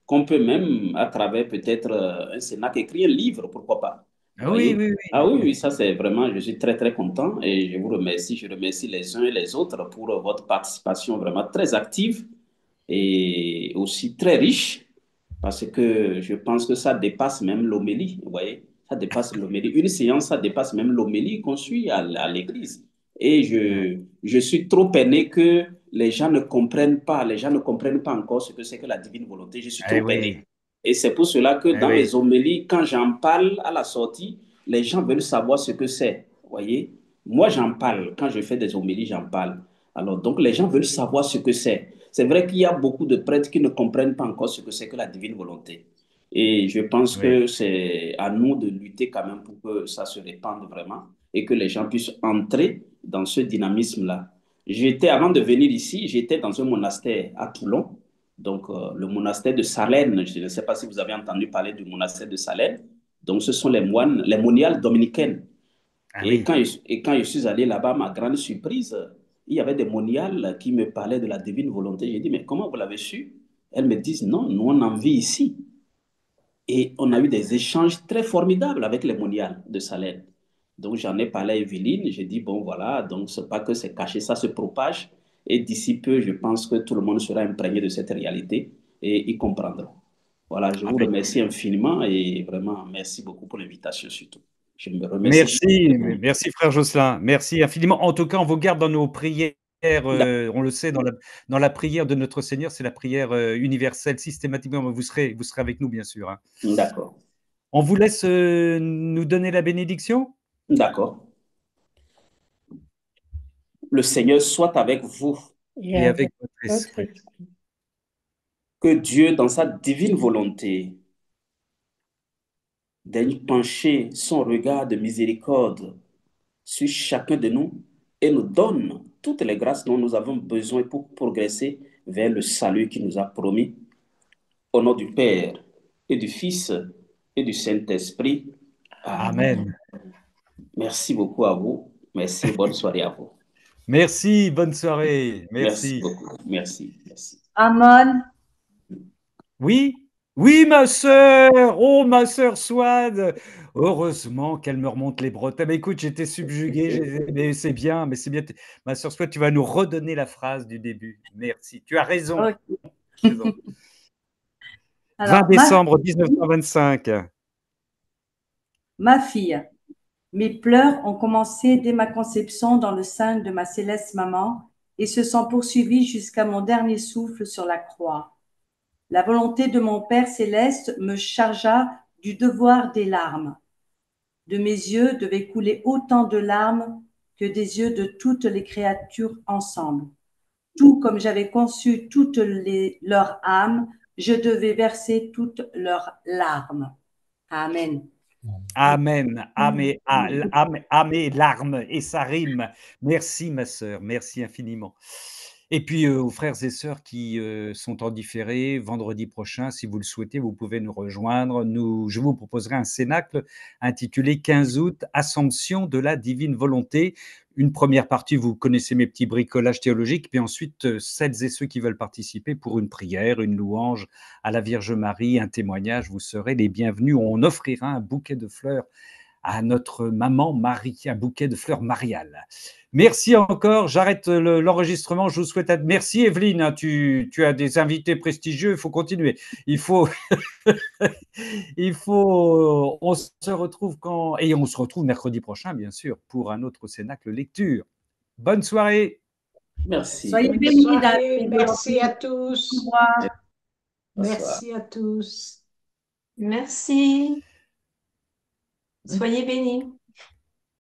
qu'on peut même, à travers peut-être un Sénat, écrire un livre, pourquoi pas. Vous Ah oui, voyez? oui, Ah oui, oui. oui, ça c'est vraiment, je suis très, très content et je vous remercie. Je remercie les uns et les autres pour votre participation vraiment très active et aussi très riche parce que je pense que ça dépasse même l'homélie, vous voyez, ça dépasse l'homélie. Une séance, ça dépasse même l'homélie qu'on suit à l'église. Et Ouais. je suis trop peiné que les gens ne comprennent pas, les gens ne comprennent pas encore ce que c'est que la divine volonté. Je suis Eh trop oui, peiné. Et c'est pour cela que eh dans oui. les homélies, quand j'en parle à la sortie, les gens veulent savoir ce que c'est, vous voyez. Moi, j'en parle. Quand je fais des homélies, j'en parle. Alors, donc, les gens veulent savoir ce que c'est. C'est vrai qu'il y a beaucoup de prêtres qui ne comprennent pas encore ce que c'est que la divine volonté. Et je pense Oui. que c'est à nous de lutter quand même pour que ça se répande vraiment et que les gens puissent entrer dans ce dynamisme-là. Avant de venir ici, j'étais dans un monastère à Toulon, donc le monastère de Salène. Je ne sais pas si vous avez entendu parler du monastère de Salène. Donc, ce sont les moines, les moniales dominicaines. Ah oui. Et quand je suis allé là-bas, ma grande surprise, il y avait des moniales qui me parlaient de la divine volonté. J'ai dit, mais comment vous l'avez su? Elles me disent, non, nous on en vit ici. Et on a eu des échanges très formidables avec les moniales de Salène. Donc j'en ai parlé à Evelyne, j'ai dit, bon voilà, donc c'est pas que c'est caché, ça se propage. Et d'ici peu, je pense que tout le monde sera imprégné de cette réalité et y comprendra. Voilà, je vous Avec- remercie infiniment et vraiment merci beaucoup pour l'invitation surtout. Je me remercie. Merci, merci frère Jocelyn. Merci infiniment. En tout cas, on vous garde dans nos prières. On le sait, dans la prière de notre Seigneur, c'est la prière universelle, systématiquement. Vous serez avec nous, bien sûr, hein. D'accord. On vous laisse nous donner la bénédiction D'accord. Le Seigneur soit avec vous. et avec votre esprit. Que Dieu, dans sa divine volonté, daigne pencher son regard de miséricorde sur chacun de nous et nous donne toutes les grâces dont nous avons besoin pour progresser vers le salut qu'il nous a promis. Au nom du Père et du Fils et du Saint-Esprit. Amen. Amen. Merci beaucoup à vous. Merci. Bonne soirée à vous. Merci, bonne soirée. Merci Merci. beaucoup. Merci. Merci. Amon, Oui, oui, ma sœur. Oh, ma sœur Swad. Heureusement qu'elle me remonte les bretelles. Mais écoute, j'étais subjugué. Mais c'est bien, mais c'est bien. Ma sœur Swad, tu vas nous redonner la phrase du début. Merci. Tu as raison. ok. Raison. 20 Alors, décembre 1925. ma fille, mes pleurs ont commencé dès ma conception dans le sein de ma céleste maman et se sont poursuivis jusqu'à mon dernier souffle sur la croix. La volonté de mon Père céleste me chargea du devoir des larmes. De mes yeux devaient couler autant de larmes que des yeux de toutes les créatures ensemble. Tout comme j'avais conçu leurs âmes, je devais verser toutes leurs larmes. Amen. Amen. Amen. Amen. Larmes. Et ça rime. Merci, ma sœur. Merci infiniment. Et puis, aux frères et sœurs qui sont en différé, vendredi prochain, si vous le souhaitez, vous pouvez nous rejoindre. Je vous proposerai un cénacle intitulé 15 août, Assomption de la divine volonté. Une première partie, vous connaissez mes petits bricolages théologiques, puis ensuite, celles et ceux qui veulent participer pour une prière, une louange à la Vierge Marie, un témoignage, vous serez les bienvenus. On offrira un bouquet de fleurs à notre maman Marie, un bouquet de fleurs mariales. Merci encore, j'arrête l'enregistrement, je vous souhaite... Merci Evelyne, hein, tu as des invités prestigieux, il faut continuer. Il faut... On se retrouve quand... Et on se retrouve mercredi prochain, bien sûr, pour un autre Cénacle Lecture. Bonne soirée. Merci. Soyez Bonne bénis, soirée, David. merci à tous. Au revoir. Merci à tous. Merci. Soyez bénis.